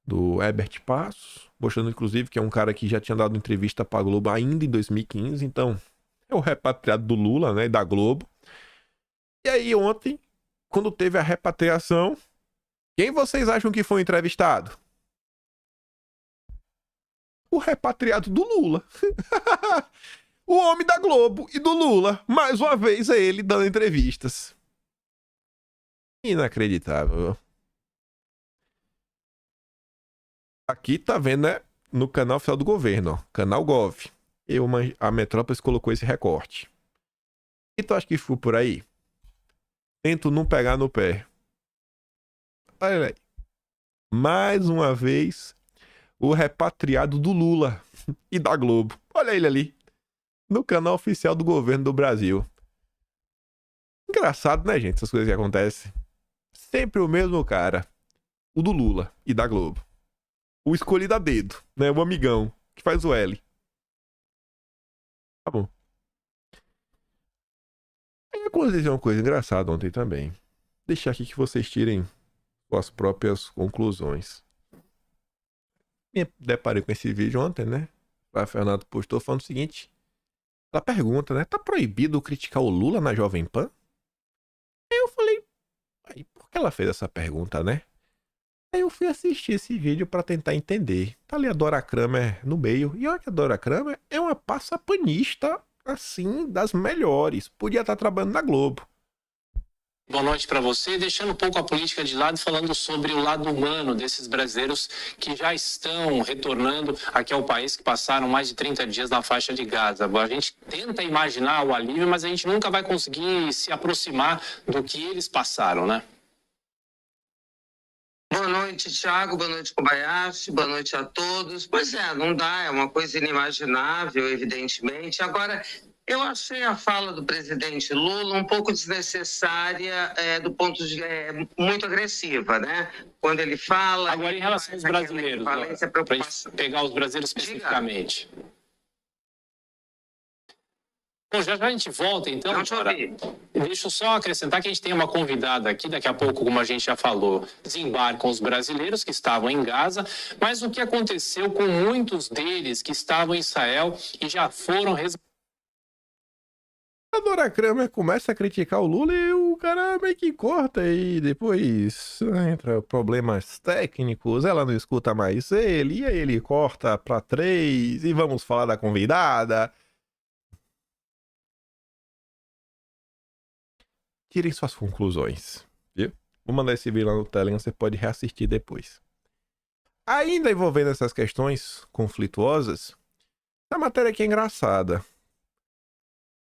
do Herbert Passos, mostrando inclusive que é um cara que já tinha dado entrevista pra Globo ainda em 2015, então é o repatriado do Lula, né, e da Globo. E aí ontem, quando teve a repatriação, quem vocês acham que foi entrevistado? O repatriado do Lula. O homem da Globo e do Lula. Mais uma vez é ele dando entrevistas. Inacreditável. Aqui tá vendo, né? No canal oficial do governo, ó. Canal Gov. A Metrópolis colocou esse recorte. E tu acha que foi por aí? Tento não pegar no pé. Olha aí. Mais uma vez, o repatriado do Lula e da Globo. Olha ele ali. No canal oficial do governo do Brasil. Engraçado, né, gente? Essas coisas que acontecem. Sempre o mesmo cara. O do Lula e da Globo. O escolhido a dedo, né? O amigão, que faz o L. Tá bom. Aí aconteceu uma coisa engraçada ontem também. Deixar aqui que vocês tirem suas próprias conclusões. Me deparei com esse vídeo ontem, né? A Fernanda postou falando o seguinte. Ela pergunta, né? Tá proibido criticar o Lula na Jovem Pan? Aí eu falei, aí por que ela fez essa pergunta, né? Aí eu fui assistir esse vídeo pra tentar entender. Tá ali a Dora Kramer no meio. E olha que a Dora Kramer é uma passapanista, assim, das melhores. Podia estar trabalhando na Globo. Boa noite para você, deixando um pouco a política de lado, falando sobre o lado humano desses brasileiros que já estão retornando aqui ao país, que passaram mais de 30 dias na faixa de Gaza. A gente tenta imaginar o alívio, mas a gente nunca vai conseguir se aproximar do que eles passaram, né? Boa noite, Thiago. Boa noite, Kobayashi. Boa noite a todos. Pois é, não dá, é uma coisa inimaginável, evidentemente. Agora, eu achei a fala do presidente Lula um pouco desnecessária, do ponto de muito agressiva, né? Quando ele fala. Agora, em relação aos brasileiros, para pegar os brasileiros especificamente. Bom, já a gente volta, então. Deixa eu só acrescentar que a gente tem uma convidada aqui, daqui a pouco, como a gente já falou, desembarcam os brasileiros que estavam em Gaza, mas o que aconteceu com muitos deles que estavam em Israel e já foram A Dora Kramer começa a criticar o Lula e o cara meio que corta e depois entra problemas técnicos, ela não escuta mais ele, e aí ele corta pra 3 e vamos falar da convidada. Tirem suas conclusões, viu? Vou mandar esse vídeo lá no Telegram, você pode reassistir depois. Ainda envolvendo essas questões conflituosas, a matéria aqui é engraçada.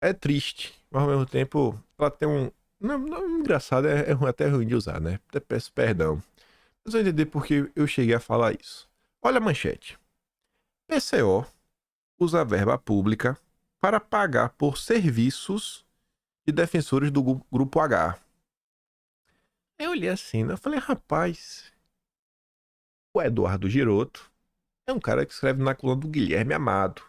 É triste, mas ao mesmo tempo ela tem um... Não engraçado, é até ruim de usar, né? Até peço perdão. Mas eu entender porque eu cheguei a falar isso. Olha a manchete. PCO usa verba pública para pagar por serviços de defensores do Grupo H. Eu olhei assim, né? Eu falei, rapaz, o Eduardo Giroto é um cara que escreve na coluna do Guilherme Amado.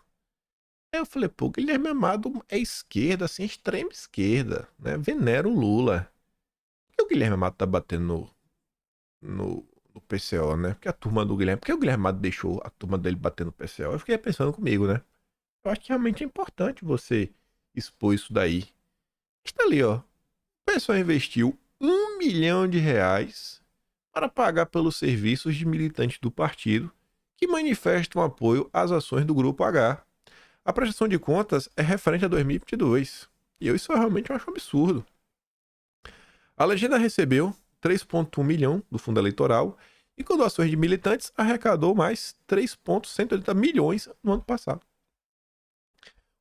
Aí eu falei, pô, Guilherme Amado é esquerda, assim, extrema esquerda, né? Venera o Lula. Por que o Guilherme Amado tá batendo no PCO, né? Porque a turma do Guilherme... Por que o Guilherme Amado deixou a turma dele bater no PCO? Eu fiquei pensando comigo, né? Eu acho que realmente é importante você expor isso daí. Está ali, ó. O pessoal investiu R$1 milhão para pagar pelos serviços de militantes do partido que manifestam apoio às ações do Grupo H. A prestação de contas é referente a 2022. E isso eu realmente acho um absurdo. A legenda recebeu 3,1 milhão do fundo eleitoral e com doações de militantes arrecadou mais 3,180 milhões no ano passado.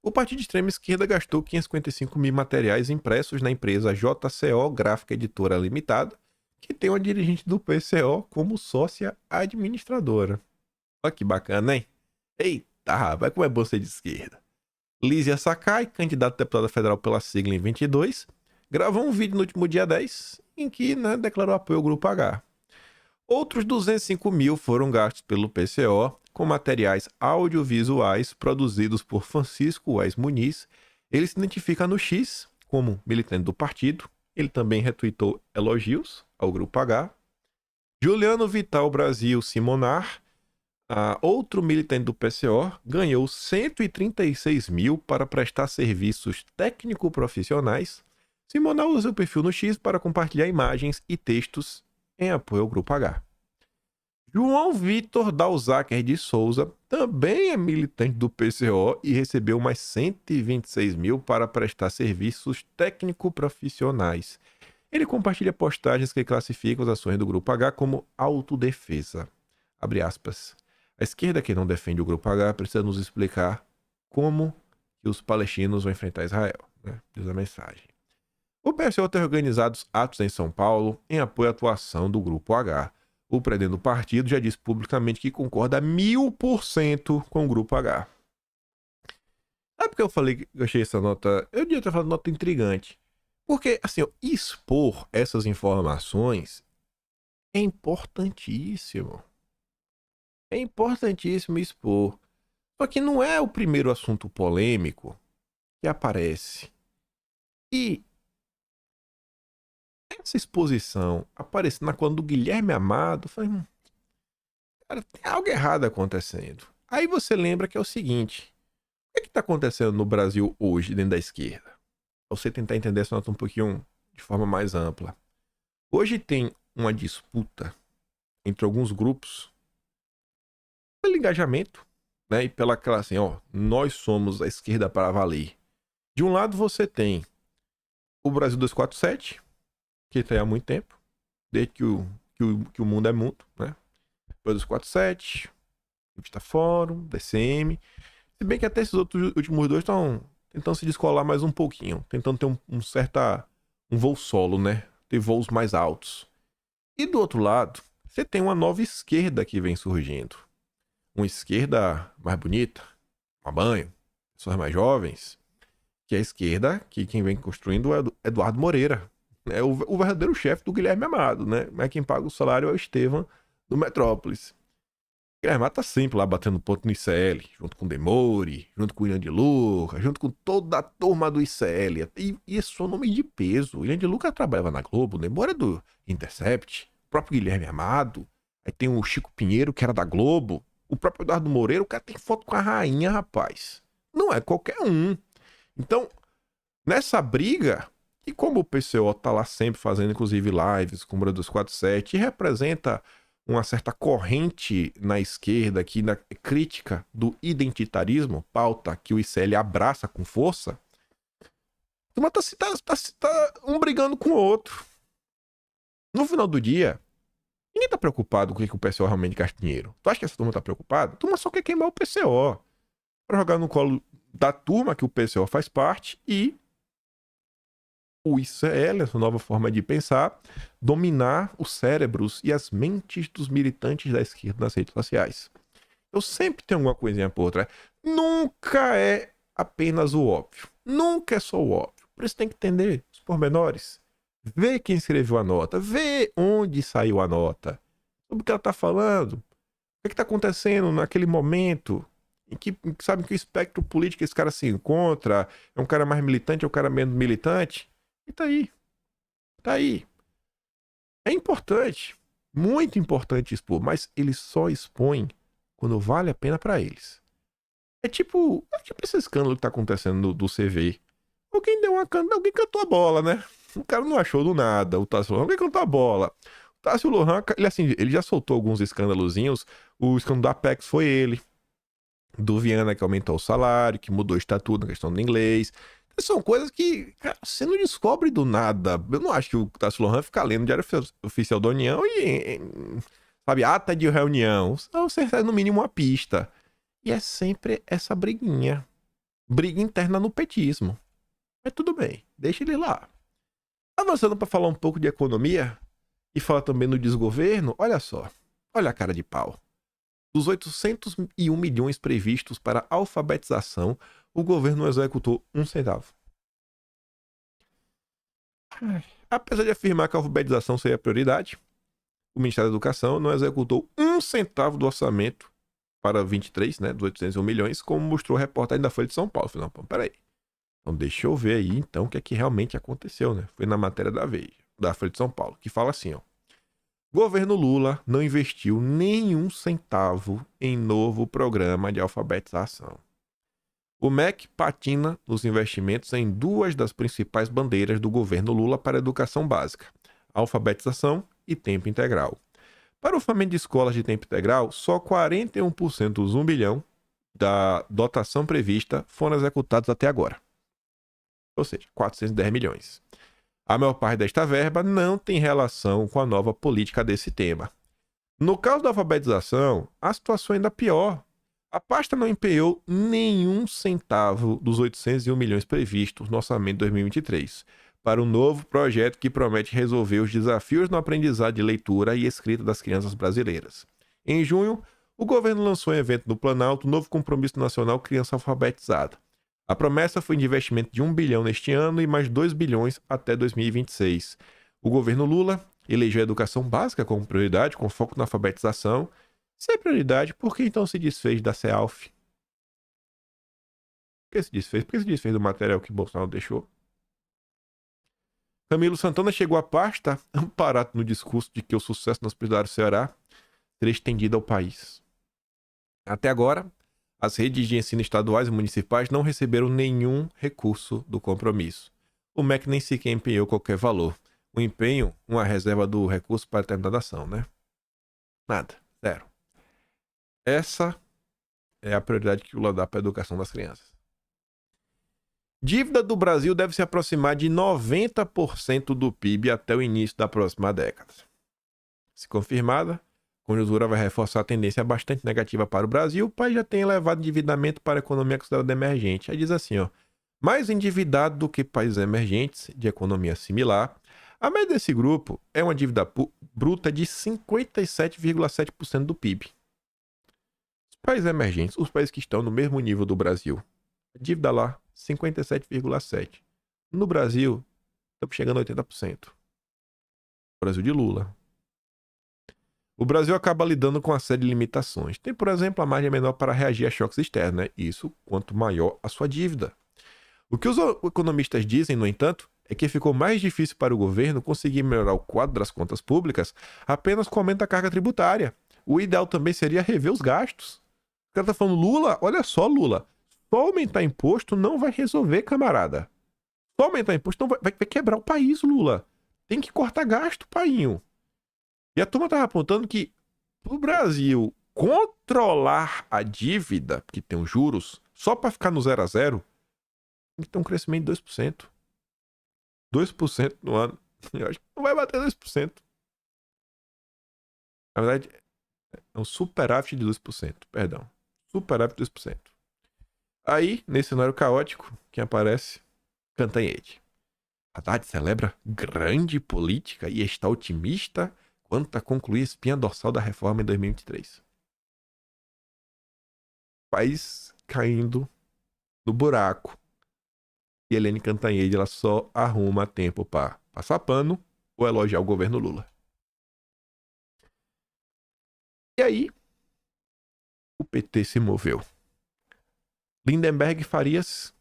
O partido de extrema esquerda gastou 555 mil materiais impressos na empresa JCO Gráfica Editora Limitada, que tem uma dirigente do PCO como sócia administradora. Olha que bacana, hein? Eita, rapaz, como é bom ser de esquerda. Lízia Sakai, candidata a deputada federal pela sigla em 22, gravou um vídeo no último dia 10, em que declarou apoio ao Grupo H. Outros 205 mil foram gastos pelo PCO com materiais audiovisuais produzidos por Francisco Wes Muniz. Ele se identifica no X como militante do partido. Ele também retweetou elogios ao Grupo H. Juliano Vital Brasil Simonar, outro militante do PCO, ganhou 136 mil para prestar serviços técnico-profissionais. Simonar usa o perfil no X para compartilhar imagens e textos em apoio ao Grupo H. João Vitor Dalzaker de Souza também é militante do PCO e recebeu mais 126 mil para prestar serviços técnico-profissionais. Ele compartilha postagens que classificam as ações do Grupo H como autodefesa. Abre aspas. A esquerda que não defende o Grupo H precisa nos explicar como que os palestinos vão enfrentar Israel, né? Diz a mensagem. O PSOL tem organizado atos em São Paulo em apoio à atuação do Grupo H. O presidente do partido já disse publicamente que concorda 1000% com o Grupo H. Sabe por que eu falei que eu achei essa nota? Eu devia ter falado nota intrigante. Porque, assim, expor essas informações é importantíssimo. É importantíssimo expor. Só que não é o primeiro assunto polêmico que aparece. E essa exposição aparecendo na conta do Guilherme Amado, eu falei, cara, tem algo errado acontecendo. Aí você lembra que é o seguinte, o que está acontecendo no Brasil hoje dentro da esquerda? Pra você tentar entender essa nota um pouquinho de forma mais ampla. Hoje tem uma disputa entre alguns grupos pelo engajamento, né? E pela aquela assim, ó, nós somos a esquerda para valer. De um lado você tem o Brasil 247, que está há muito tempo, desde que o mundo é mundo, né? Brasil 247, Revista Fórum, DCM. Se bem que até esses outros últimos dois estão tentando se descolar mais um pouquinho, tentando ter um voo solo, né? Ter voos mais altos. E do outro lado, você tem uma nova esquerda que vem surgindo. Uma esquerda mais bonita, com banho, pessoas mais jovens, que é a esquerda que quem vem construindo é Eduardo Moreira. É o verdadeiro chefe do Guilherme Amado, né? Mas quem paga o salário é o Estevam do Metrópolis. O Guilherme Amado tá sempre lá batendo ponto no ICL, junto com o Demore, junto com o William de Luca, junto com toda a turma do ICL. E é só nome de peso. O William de Luca trabalhava na Globo, o Demore é do Intercept, o próprio Guilherme Amado. Aí tem o Chico Pinheiro, que era da Globo. O próprio Eduardo Moreira, o cara tem foto com a rainha, rapaz. Não é qualquer um. Então, nessa briga, e como o PCO tá lá sempre fazendo, inclusive, lives com o Brasil 247, e representa uma certa corrente na esquerda aqui na crítica do identitarismo, pauta que o ICL abraça com força, uma tá um brigando com o outro. No final do dia, ninguém tá preocupado com o que o PCO realmente gasta dinheiro. Tu acha que essa turma tá preocupada? A turma só quer queimar o PCO. Pra jogar no colo da turma que o PCO faz parte e o ICL, essa nova forma de pensar, dominar os cérebros e as mentes dos militantes da esquerda nas redes sociais. Eu sempre tenho alguma coisinha por trás. Nunca é apenas o óbvio. Nunca é só o óbvio. Por isso tem que entender os pormenores. Ver quem escreveu a nota. Ver onde saiu a nota. Sobre o que ela está falando. O que está acontecendo naquele momento. Em que espectro político esse cara se encontra. É um cara mais militante, é um cara menos militante. E tá aí. Tá aí. É importante. Muito importante expor. Mas eles só expõem quando vale a pena pra eles. É tipo esse escândalo que tá acontecendo do CV. Alguém cantou a bola, né? O cara não achou do nada. O Tássio Lohan, alguém cantou a bola. O Tássio Lohan, ele já soltou alguns escândalozinhos. O escândalo da Apex foi ele. Do Viana, que aumentou o salário, que mudou o estatuto na questão do inglês. São coisas que, cara, você não descobre do nada. Eu não acho que o Tássio Lohan fica lendo o Diário Oficial da União sabe, ata de reunião. Você recebe no mínimo uma pista. E é sempre essa briguinha. Briga interna no petismo. Mas tudo bem, deixa ele lá. Avançando para falar um pouco de economia e falar também no desgoverno, olha só. Olha a cara de pau. Dos 801 milhões previstos para alfabetização, o governo não executou um centavo. Apesar de afirmar que a alfabetização seria a prioridade, o Ministério da Educação não executou um centavo do orçamento para 23, né, dos 801 milhões, como mostrou a reportagem da Folha de São Paulo. Falei, não, peraí. Então deixa eu ver aí, então, o que é que realmente aconteceu, né? Foi na matéria da Folha de São Paulo, que fala assim, ó. Governo Lula não investiu nenhum centavo em novo programa de alfabetização. O MEC patina nos investimentos em duas das principais bandeiras do governo Lula para a educação básica, alfabetização e tempo integral. Para o fomento de escolas de tempo integral, só 41% dos 1 bilhão da dotação prevista foram executados até agora. Ou seja, 410 milhões. A maior parte desta verba não tem relação com a nova política desse tema. No caso da alfabetização, a situação é ainda pior. A pasta não empenhou nenhum centavo dos 801 milhões previstos no orçamento de 2023 para um novo projeto que promete resolver os desafios no aprendizado de leitura e escrita das crianças brasileiras. Em junho, o governo lançou em evento no Planalto o novo Compromisso Nacional Criança Alfabetizada. A promessa foi de investimento de 1 bilhão neste ano e mais 2 bilhões até 2026. O governo Lula elegeu a educação básica como prioridade, com foco na alfabetização, Se é prioridade, por que então se desfez da CEALF? Por que se desfez? Por que se desfez do material que Bolsonaro deixou? Camilo Santana chegou à pasta amparado no discurso de que o sucesso nas prioridades do Ceará seria estendido ao país. Até agora, as redes de ensino estaduais e municipais não receberam nenhum recurso do compromisso. O MEC nem sequer empenhou qualquer valor. O empenho, uma reserva do recurso para determinada ação, né? Nada. Zero. Essa é a prioridade que o Lula dá para a educação das crianças. Dívida do Brasil deve se aproximar de 90% do PIB até o início da próxima década. Se confirmada, a conjuntura vai reforçar a tendência bastante negativa para o Brasil. O país já tem elevado endividamento para a economia considerada emergente. Aí diz assim, ó, mais endividado do que países emergentes de economia similar. A média desse grupo é uma dívida bruta de 57,7% do PIB. Os países emergentes, os países que estão no mesmo nível do Brasil, a dívida lá, 57,7%. No Brasil, estamos chegando a 80%. Brasil de Lula. O Brasil acaba lidando com uma série de limitações. Tem, por exemplo, a margem menor para reagir a choques externos, né? Isso quanto maior a sua dívida. O que os economistas dizem, no entanto, é que ficou mais difícil para o governo conseguir melhorar o quadro das contas públicas apenas com o aumento da carga tributária. O ideal também seria rever os gastos. O cara tá falando, Lula, olha só, Lula, só aumentar imposto não vai resolver, camarada. Só aumentar imposto não vai quebrar o país, Lula. Tem que cortar gasto, painho. E a turma estava apontando que para o Brasil controlar a dívida, que tem os juros, só para ficar no 0 a 0, tem que ter um crescimento de 2%. 2% no ano. Eu acho que não vai bater 2%. Na verdade, é um superávit de 2%. Perdão. Superávit de 2%. Aí, nesse cenário caótico, quem aparece? Cantanhede. Haddad celebra grande política e está otimista quanto a concluir a espinha dorsal da reforma em 2023. País caindo no buraco. E Helene Cantanhede, ela só arruma tempo para passar pano ou elogiar o governo Lula. E aí, o PT se moveu. Lindenberg Farias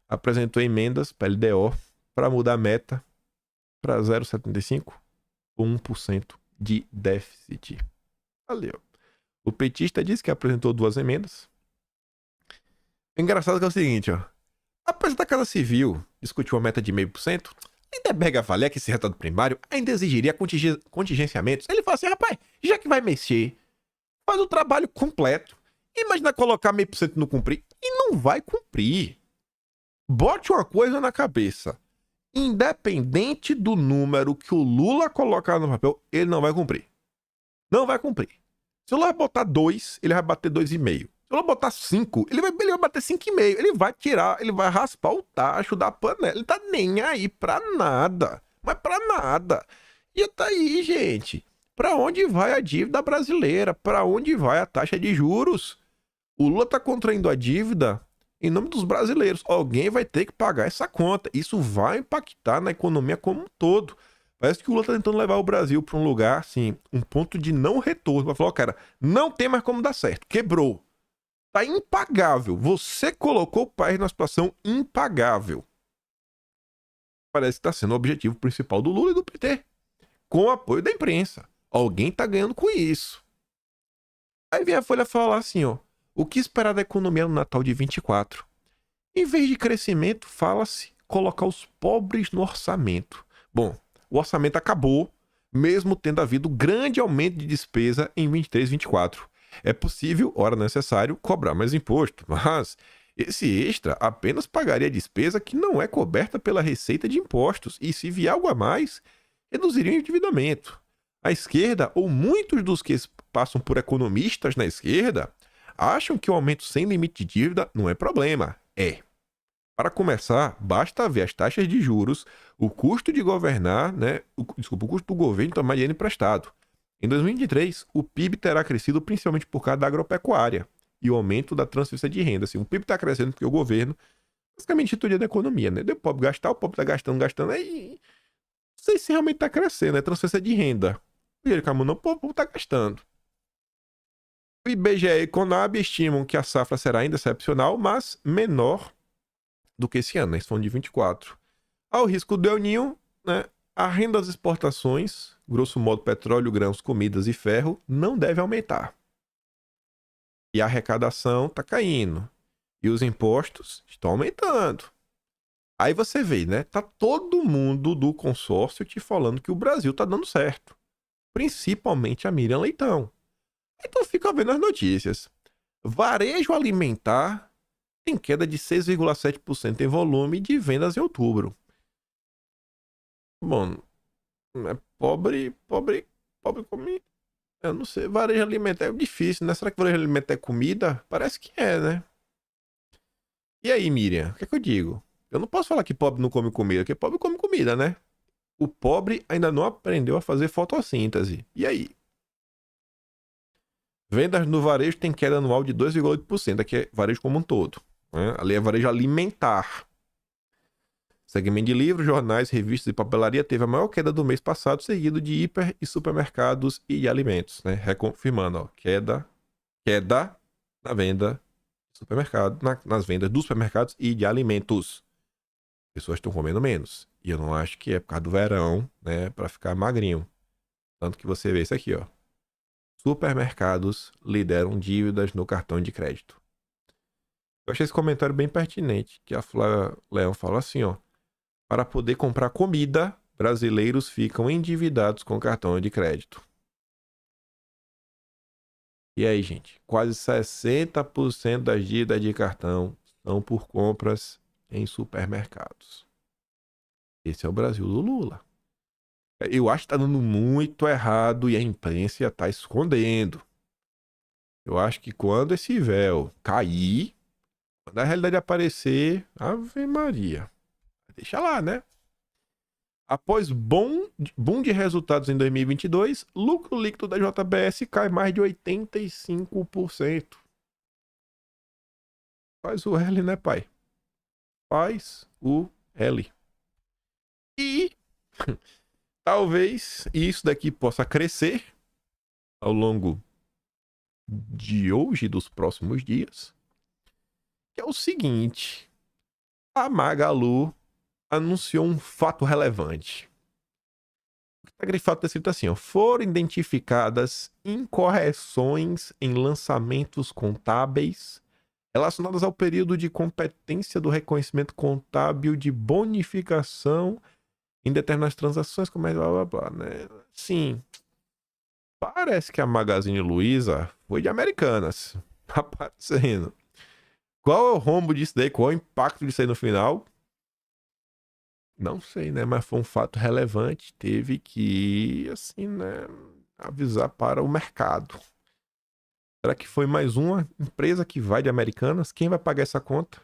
apresentou emendas para LDO para mudar a meta para 0,75 ou 1% de déficit. Valeu. O petista disse que apresentou 2 emendas. O engraçado é o seguinte, ó. Apesar da Casa Civil discutir uma meta de 0,5%, Lindenberg avalia que esse resultado primário ainda exigiria contingenciamentos. Ele fala assim, rapaz, já que vai mexer, faz o trabalho completo. Imagina colocar 0,5% e não cumprir. E não vai cumprir. Bote uma coisa na cabeça. Independente do número que o Lula colocar no papel, ele não vai cumprir. Não vai cumprir. Se o Lula botar 2, ele vai bater 2,5. Se o Lula botar 5, ele vai bater 5,5. Ele vai tirar, ele vai raspar o tacho da panela. Ele tá nem aí pra nada. Mas pra nada. E tá aí, gente. Pra onde vai a dívida brasileira? Pra onde vai a taxa de juros? O Lula tá contraindo a dívida em nome dos brasileiros. Alguém vai ter que pagar essa conta. Isso vai impactar na economia como um todo. Parece que o Lula tá tentando levar o Brasil para um lugar, assim, um ponto de não retorno. Vai falar, cara, não tem mais como dar certo. Quebrou. Tá impagável. Você colocou o país numa situação impagável. Parece que tá sendo o objetivo principal do Lula e do PT. Com o apoio da imprensa. Alguém tá ganhando com isso. Aí vem a Folha falar assim, ó. O que esperar da economia no Natal de 24? Em vez de crescimento, fala-se colocar os pobres no orçamento. Bom, o orçamento acabou, mesmo tendo havido grande aumento de despesa em 23 e 24. É possível, ora necessário, cobrar mais imposto, mas esse extra apenas pagaria a despesa que não é coberta pela receita de impostos e, se vier algo a mais, reduziria o endividamento. A esquerda, ou muitos dos que passam por economistas na esquerda, acham que o aumento sem limite de dívida não é problema. É. Para começar, basta ver as taxas de juros, o custo de governar, né? O custo do governo tomar dinheiro emprestado. Em 2023, o PIB terá crescido principalmente por causa da agropecuária e o aumento da transferência de renda. Assim, o PIB está crescendo porque o governo, basicamente, estudia da economia, né? Deu o pobre gastar, o pobre está gastando, aí não sei se realmente está crescendo, é transferência de renda. O dinheiro que a mão não, o povo está gastando. O IBGE e Conab estimam que a safra será ainda excepcional, mas menor do que esse ano, né? Esse foi de 24. Ao risco do El Niño, né? A renda das exportações, grosso modo petróleo, grãos, comidas e ferro, não deve aumentar. E a arrecadação está caindo. E os impostos estão aumentando. Aí você vê, né? Tá todo mundo do consórcio te falando que o Brasil tá dando certo. Principalmente a Miriam Leitão. Então fica vendo as notícias. Varejo alimentar tem queda de 6,7% em volume de vendas em outubro. Bom, é pobre come. Eu não sei, varejo alimentar é difícil, né? Será que varejo alimentar é comida? Parece que é, né? E aí, Miriam, o que é que eu digo? Eu não posso falar que pobre não come comida, porque pobre come comida, né? O pobre ainda não aprendeu a fazer fotossíntese. E aí? Vendas no varejo tem queda anual de 2,8%. Aqui é varejo como um todo, né? Ali é varejo alimentar. Segmento de livros, jornais, revistas e papelaria teve a maior queda do mês passado, seguido de hiper e supermercados e de alimentos, né? Reconfirmando, ó, queda na venda do supermercado, nas vendas dos supermercados e de alimentos. As pessoas estão comendo menos. E eu não acho que é por causa do verão, né? Para ficar magrinho. Tanto que você vê isso aqui, ó. Supermercados lideram dívidas no cartão de crédito. Eu achei esse comentário bem pertinente, que a Flávia Leão fala assim, ó. Para poder comprar comida, brasileiros ficam endividados com cartão de crédito. E aí, gente? Quase 60% das dívidas de cartão são por compras em supermercados. Esse é o Brasil do Lula. Eu acho que tá dando muito errado e a imprensa está escondendo. Eu acho que quando esse véu cair, quando a realidade aparecer, Ave Maria. Deixa lá, né? Após boom de resultados em 2022, lucro líquido da JBS cai mais de 85%. Faz o L, né, pai? Faz o L. E talvez isso daqui possa crescer ao longo de hoje e dos próximos dias. Que é o seguinte: a Magalu anunciou um fato relevante. O que está grifado está escrito assim, ó, foram identificadas incorreções em lançamentos contábeis relacionadas ao período de competência do reconhecimento contábil de bonificação em determinadas transações, como é blá blá blá, né? Sim, parece que a Magazine Luiza foi de Americanas, aparecendo. Qual é o rombo disso daí? Qual é o impacto disso aí no final? Não sei, né? Mas foi um fato relevante. Teve que, assim, né? Avisar para o mercado. Será que foi mais uma empresa que vai de Americanas? Quem vai pagar essa conta?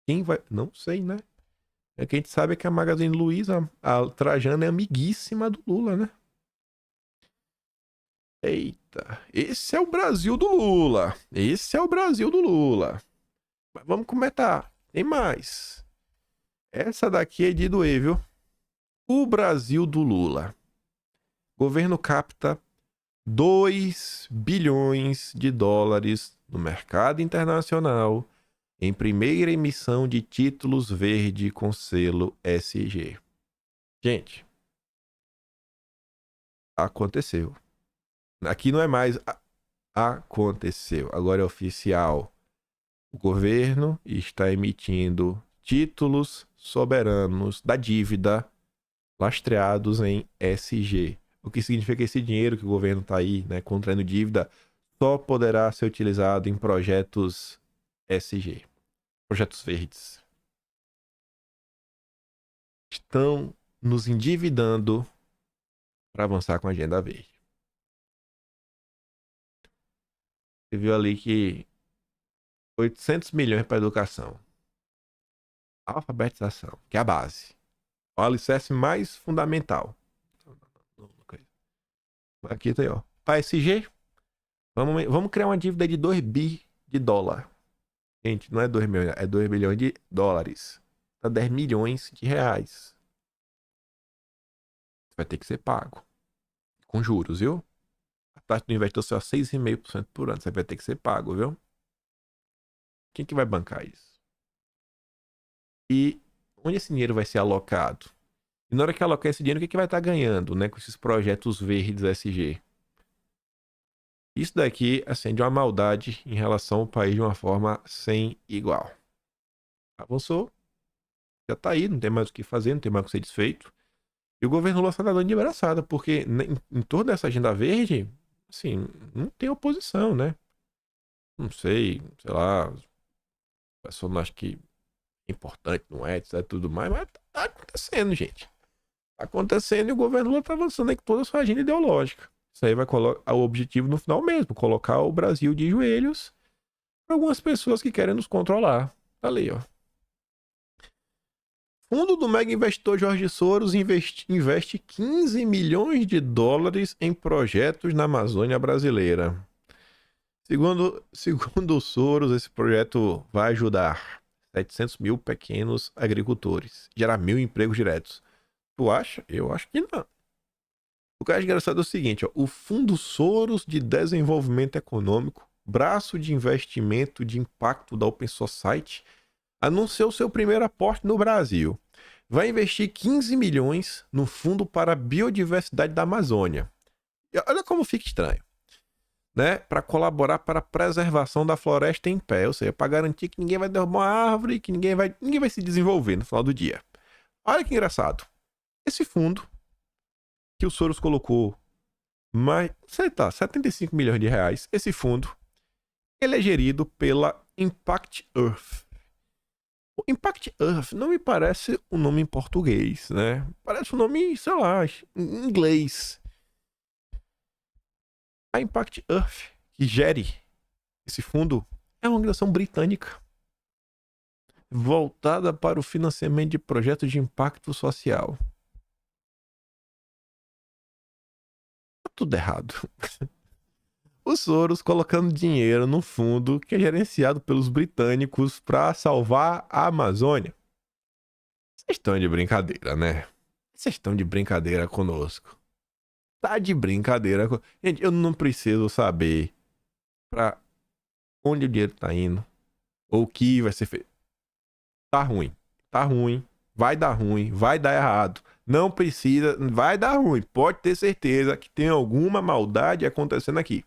Quem vai? Não sei, né? É que a gente sabe que a Magazine Luiza, a Trajana, é amiguíssima do Lula, né? Eita, esse é o Brasil do Lula. Esse é o Brasil do Lula. Mas vamos comentar. Tem mais. Essa daqui é de doer, viu? O Brasil do Lula. Governo capta 2 bilhões de dólares no mercado internacional em primeira emissão de títulos verde com selo SG. Gente, aconteceu. Aqui não é mais aconteceu. Agora é oficial. O governo está emitindo títulos soberanos da dívida lastreados em SG. O que significa que esse dinheiro que o governo está aí, né, contraindo dívida, só poderá ser utilizado em projetos SG, projetos verdes. Estão nos endividando para avançar com a agenda verde. Você viu ali que 800 milhões para educação. Alfabetização, que é a base. O alicerce mais fundamental. Aqui tá aí, ó. Para SG, vamos criar uma dívida de 2 bi de dólar. Gente, não é 2 milhões, é 2 bilhões de dólares. Tá 10 milhões de reais. Vai ter que ser pago. Com juros, viu? taxa do investidor ser 6,5% por ano. Você vai ter que ser pago, viu? Quem que vai bancar isso? E onde esse dinheiro vai ser alocado? E na hora que alocar esse dinheiro, o que vai estar ganhando, né? Com esses projetos verdes SG? Isso daqui acende uma maldade em relação ao país de uma forma sem igual. Avançou. Já tá aí, não tem mais o que fazer, não tem mais o que ser desfeito. E o governo Lula está dando de braçada, porque em toda essa agenda verde, assim, não tem oposição, né? Não sei lá, a pessoa não acha que é importante, não é, etc, tudo mais, mas tá acontecendo, gente. Tá acontecendo e o governo Lula tá avançando aí com toda a sua agenda ideológica. Isso aí vai colocar o objetivo no final mesmo, colocar o Brasil de joelhos para algumas pessoas que querem nos controlar. Tá ali, ó. Fundo do mega investidor Jorge Soros investe 15 milhões de dólares em projetos na Amazônia brasileira. Segundo o Soros, esse projeto vai ajudar 700 mil pequenos agricultores, gerar 1.000 empregos diretos. Tu acha? Eu acho que não. O que é engraçado é o seguinte, ó, o Fundo Soros de Desenvolvimento Econômico, braço de investimento de impacto da Open Society, anunciou seu primeiro aporte no Brasil. Vai investir 15 milhões no Fundo para a Biodiversidade da Amazônia. E olha como fica estranho. Né? Para colaborar para a preservação da floresta em pé. Ou seja, para garantir que ninguém vai derrubar uma árvore, que ninguém vai se desenvolver no final do dia. Olha que engraçado. Esse fundo que o Soros colocou mais, sei lá, 75 milhões de reais. Esse fundo, ele é gerido pela Impact Earth. O Impact Earth não me parece um nome em português, né? Parece um nome, sei lá, em inglês. A Impact Earth, que gere esse fundo, é uma organização britânica voltada para o financiamento de projetos de impacto social. Tá tudo errado. O Soros colocando dinheiro no fundo que é gerenciado pelos britânicos para salvar a Amazônia. Vocês estão de brincadeira, né? Vocês estão de brincadeira conosco. Tá de brincadeira. Gente, eu não preciso saber pra onde o dinheiro tá indo ou o que vai ser feito. Tá ruim. Tá ruim. Vai dar ruim. Vai dar errado. Não precisa. Vai dar ruim. Pode ter certeza que tem alguma maldade acontecendo aqui.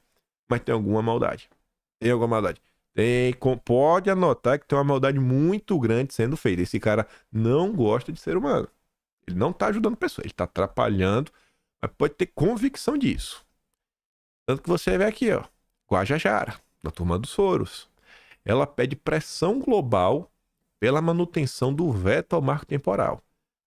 Mas tem alguma maldade. Tem alguma maldade. Pode anotar que tem uma maldade muito grande sendo feita. Esse cara não gosta de ser humano. Ele não tá ajudando pessoas. Ele tá atrapalhando. Mas pode ter convicção disso. Tanto que você vê aqui, ó. Guajajara, da turma dos Soros. Ela pede pressão global pela manutenção do veto ao marco temporal.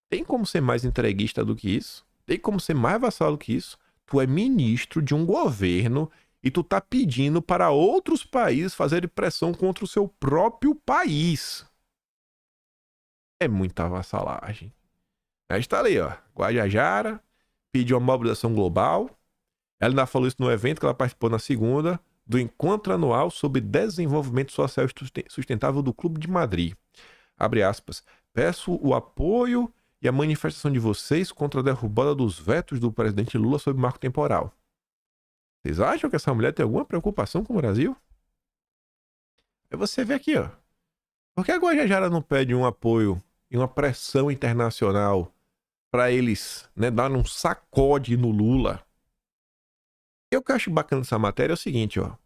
Tem como ser mais entreguista do que isso? Tem como ser mais vassalo do que isso? Tu é ministro de um governo e tu tá pedindo para outros países fazerem pressão contra o seu próprio país. É muita vassalagem. Aí está ali, ó. Guajajara pediu uma mobilização global. Ela ainda falou isso no evento que ela participou na segunda, do Encontro Anual sobre Desenvolvimento Social Sustentável do Clube de Madrid. Abre aspas. Peço o apoio e a manifestação de vocês contra a derrubada dos vetos do presidente Lula sobre o marco temporal. Vocês acham que essa mulher tem alguma preocupação com o Brasil? Aí você vê aqui, ó. Por que a Guajajara não pede um apoio e uma pressão internacional para eles, né, dar um sacode no Lula? O que eu acho bacana dessa matéria é o seguinte, ó.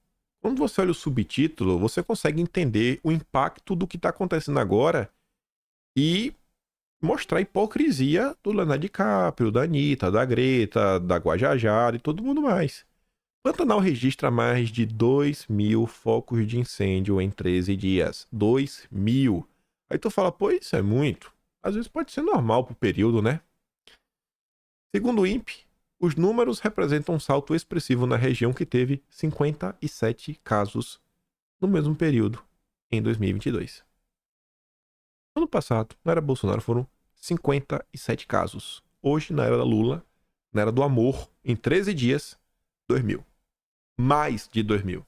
Quando você olha o subtítulo, você consegue entender o impacto do que está acontecendo agora e mostrar a hipocrisia do Leonardo DiCaprio, da Anitta, da Greta, da Guajajara e todo mundo mais. Pantanal registra mais de 2.000 focos de incêndio em 13 dias. 2.000. Aí tu fala, pô, isso é muito. Às vezes pode ser normal pro período, né? Segundo o INPE, os números representam um salto expressivo na região que teve 57 casos no mesmo período, em 2022. Ano passado, na era Bolsonaro, foram 57 casos. Hoje, na era da Lula, na era do amor, em 13 dias, 2.000. Mais de 2.000.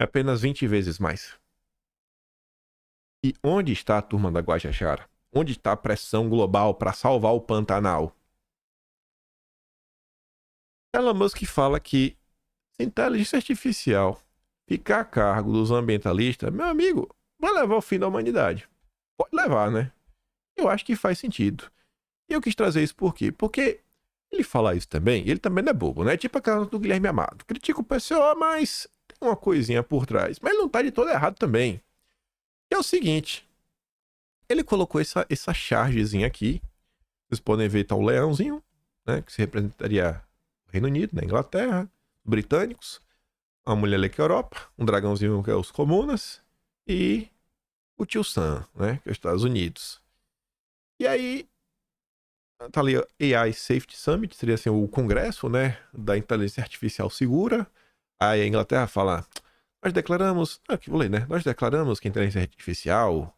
É apenas 20 vezes mais. E onde está a turma da Guajajara? Onde está a pressão global para salvar o Pantanal? Elon Musk fala que se a inteligência artificial ficar a cargo dos ambientalistas, meu amigo, vai levar ao fim da humanidade. Pode levar, né? Eu acho que faz sentido. E eu quis trazer isso por quê? Porque ele fala isso também, ele também não é bobo, né? Tipo aquela do Guilherme Amado. Critica o PCO, mas tem uma coisinha por trás. Mas ele não tá de todo errado também. E é o seguinte, ele colocou essa chargezinha aqui. Vocês podem ver, tá o leãozinho, né? Que se representaria o Reino Unido, na Inglaterra, os britânicos, uma mulher ali que é a Europa, um dragãozinho que é os comunas e o tio Sam, né? Que é os Estados Unidos. E aí, tá ali AI Safety Summit, seria assim o congresso, né? Da inteligência artificial segura. Aí a Inglaterra fala, nós declaramos, aqui vou ler, né? Nós declaramos que a inteligência artificial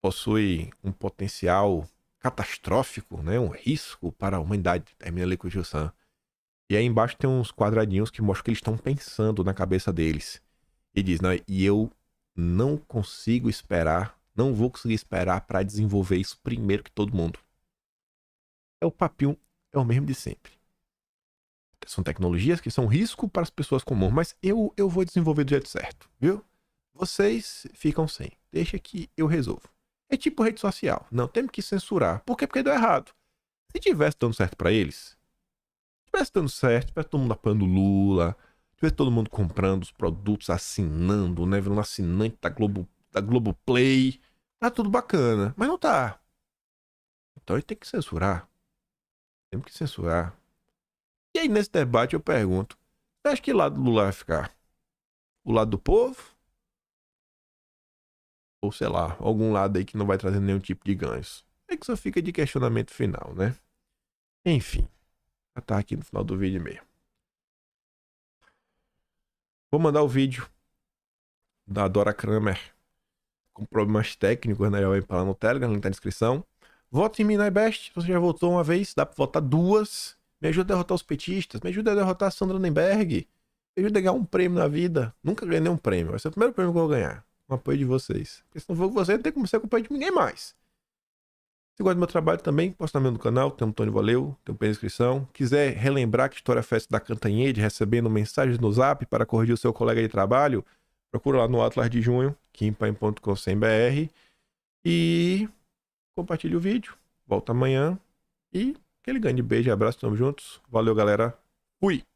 possui um potencial catastrófico, né? Um risco para a humanidade, termina ali com o tio Sam. E aí embaixo tem uns quadradinhos que mostram que eles estão pensando na cabeça deles. E diz, não, e eu não consigo esperar, não vou conseguir esperar para desenvolver isso primeiro que todo mundo. É o papinho, é o mesmo de sempre. São tecnologias que são risco para as pessoas comuns, mas eu vou desenvolver do jeito certo, viu? Vocês ficam sem. Deixa que eu resolvo. É tipo rede social. Não, temos que censurar. Por quê? Porque deu errado. Se tivesse dando certo para eles, tivesse dando certo, tivesse todo mundo apoiando o Lula, tivesse todo mundo comprando os produtos, assinando, né? Virando assinante da Globoplay, tá tudo bacana. Mas não tá. Então a gente tem que censurar. Temos que censurar. E aí nesse debate eu pergunto, você acha que lado do Lula vai ficar? O lado do povo? Ou sei lá, algum lado aí que não vai trazer nenhum tipo de ganhos? É que só fica de questionamento final, né? Enfim, já tá aqui no final do vídeo mesmo. Vou mandar o vídeo da Dora Kramer com problemas técnicos, né? Já vai para lá no Telegram, link na descrição. Vote em mim na Best. Você já votou uma vez, dá pra votar duas. Me ajuda a derrotar os petistas. Me ajuda a derrotar a Sandra Nemberg. Me ajuda a ganhar um prêmio na vida. Nunca ganhei nenhum prêmio. Vai ser o primeiro prêmio que eu vou ganhar. Com o apoio de vocês. Porque se não for com você, não tem como ser com o apoio de ninguém mais. Se gosta do meu trabalho também, posta no meu canal. Tem um Tony Valeu, tem um pé de inscrição. Quiser relembrar que História Festa da Cantanhede, recebendo mensagens no zap para corrigir o seu colega de trabalho, procura lá no Atlas de Junho, kimpaim.com.br e compartilhe o vídeo. Volta amanhã e aquele grande beijo e abraço, tamo juntos. Valeu, galera. Fui!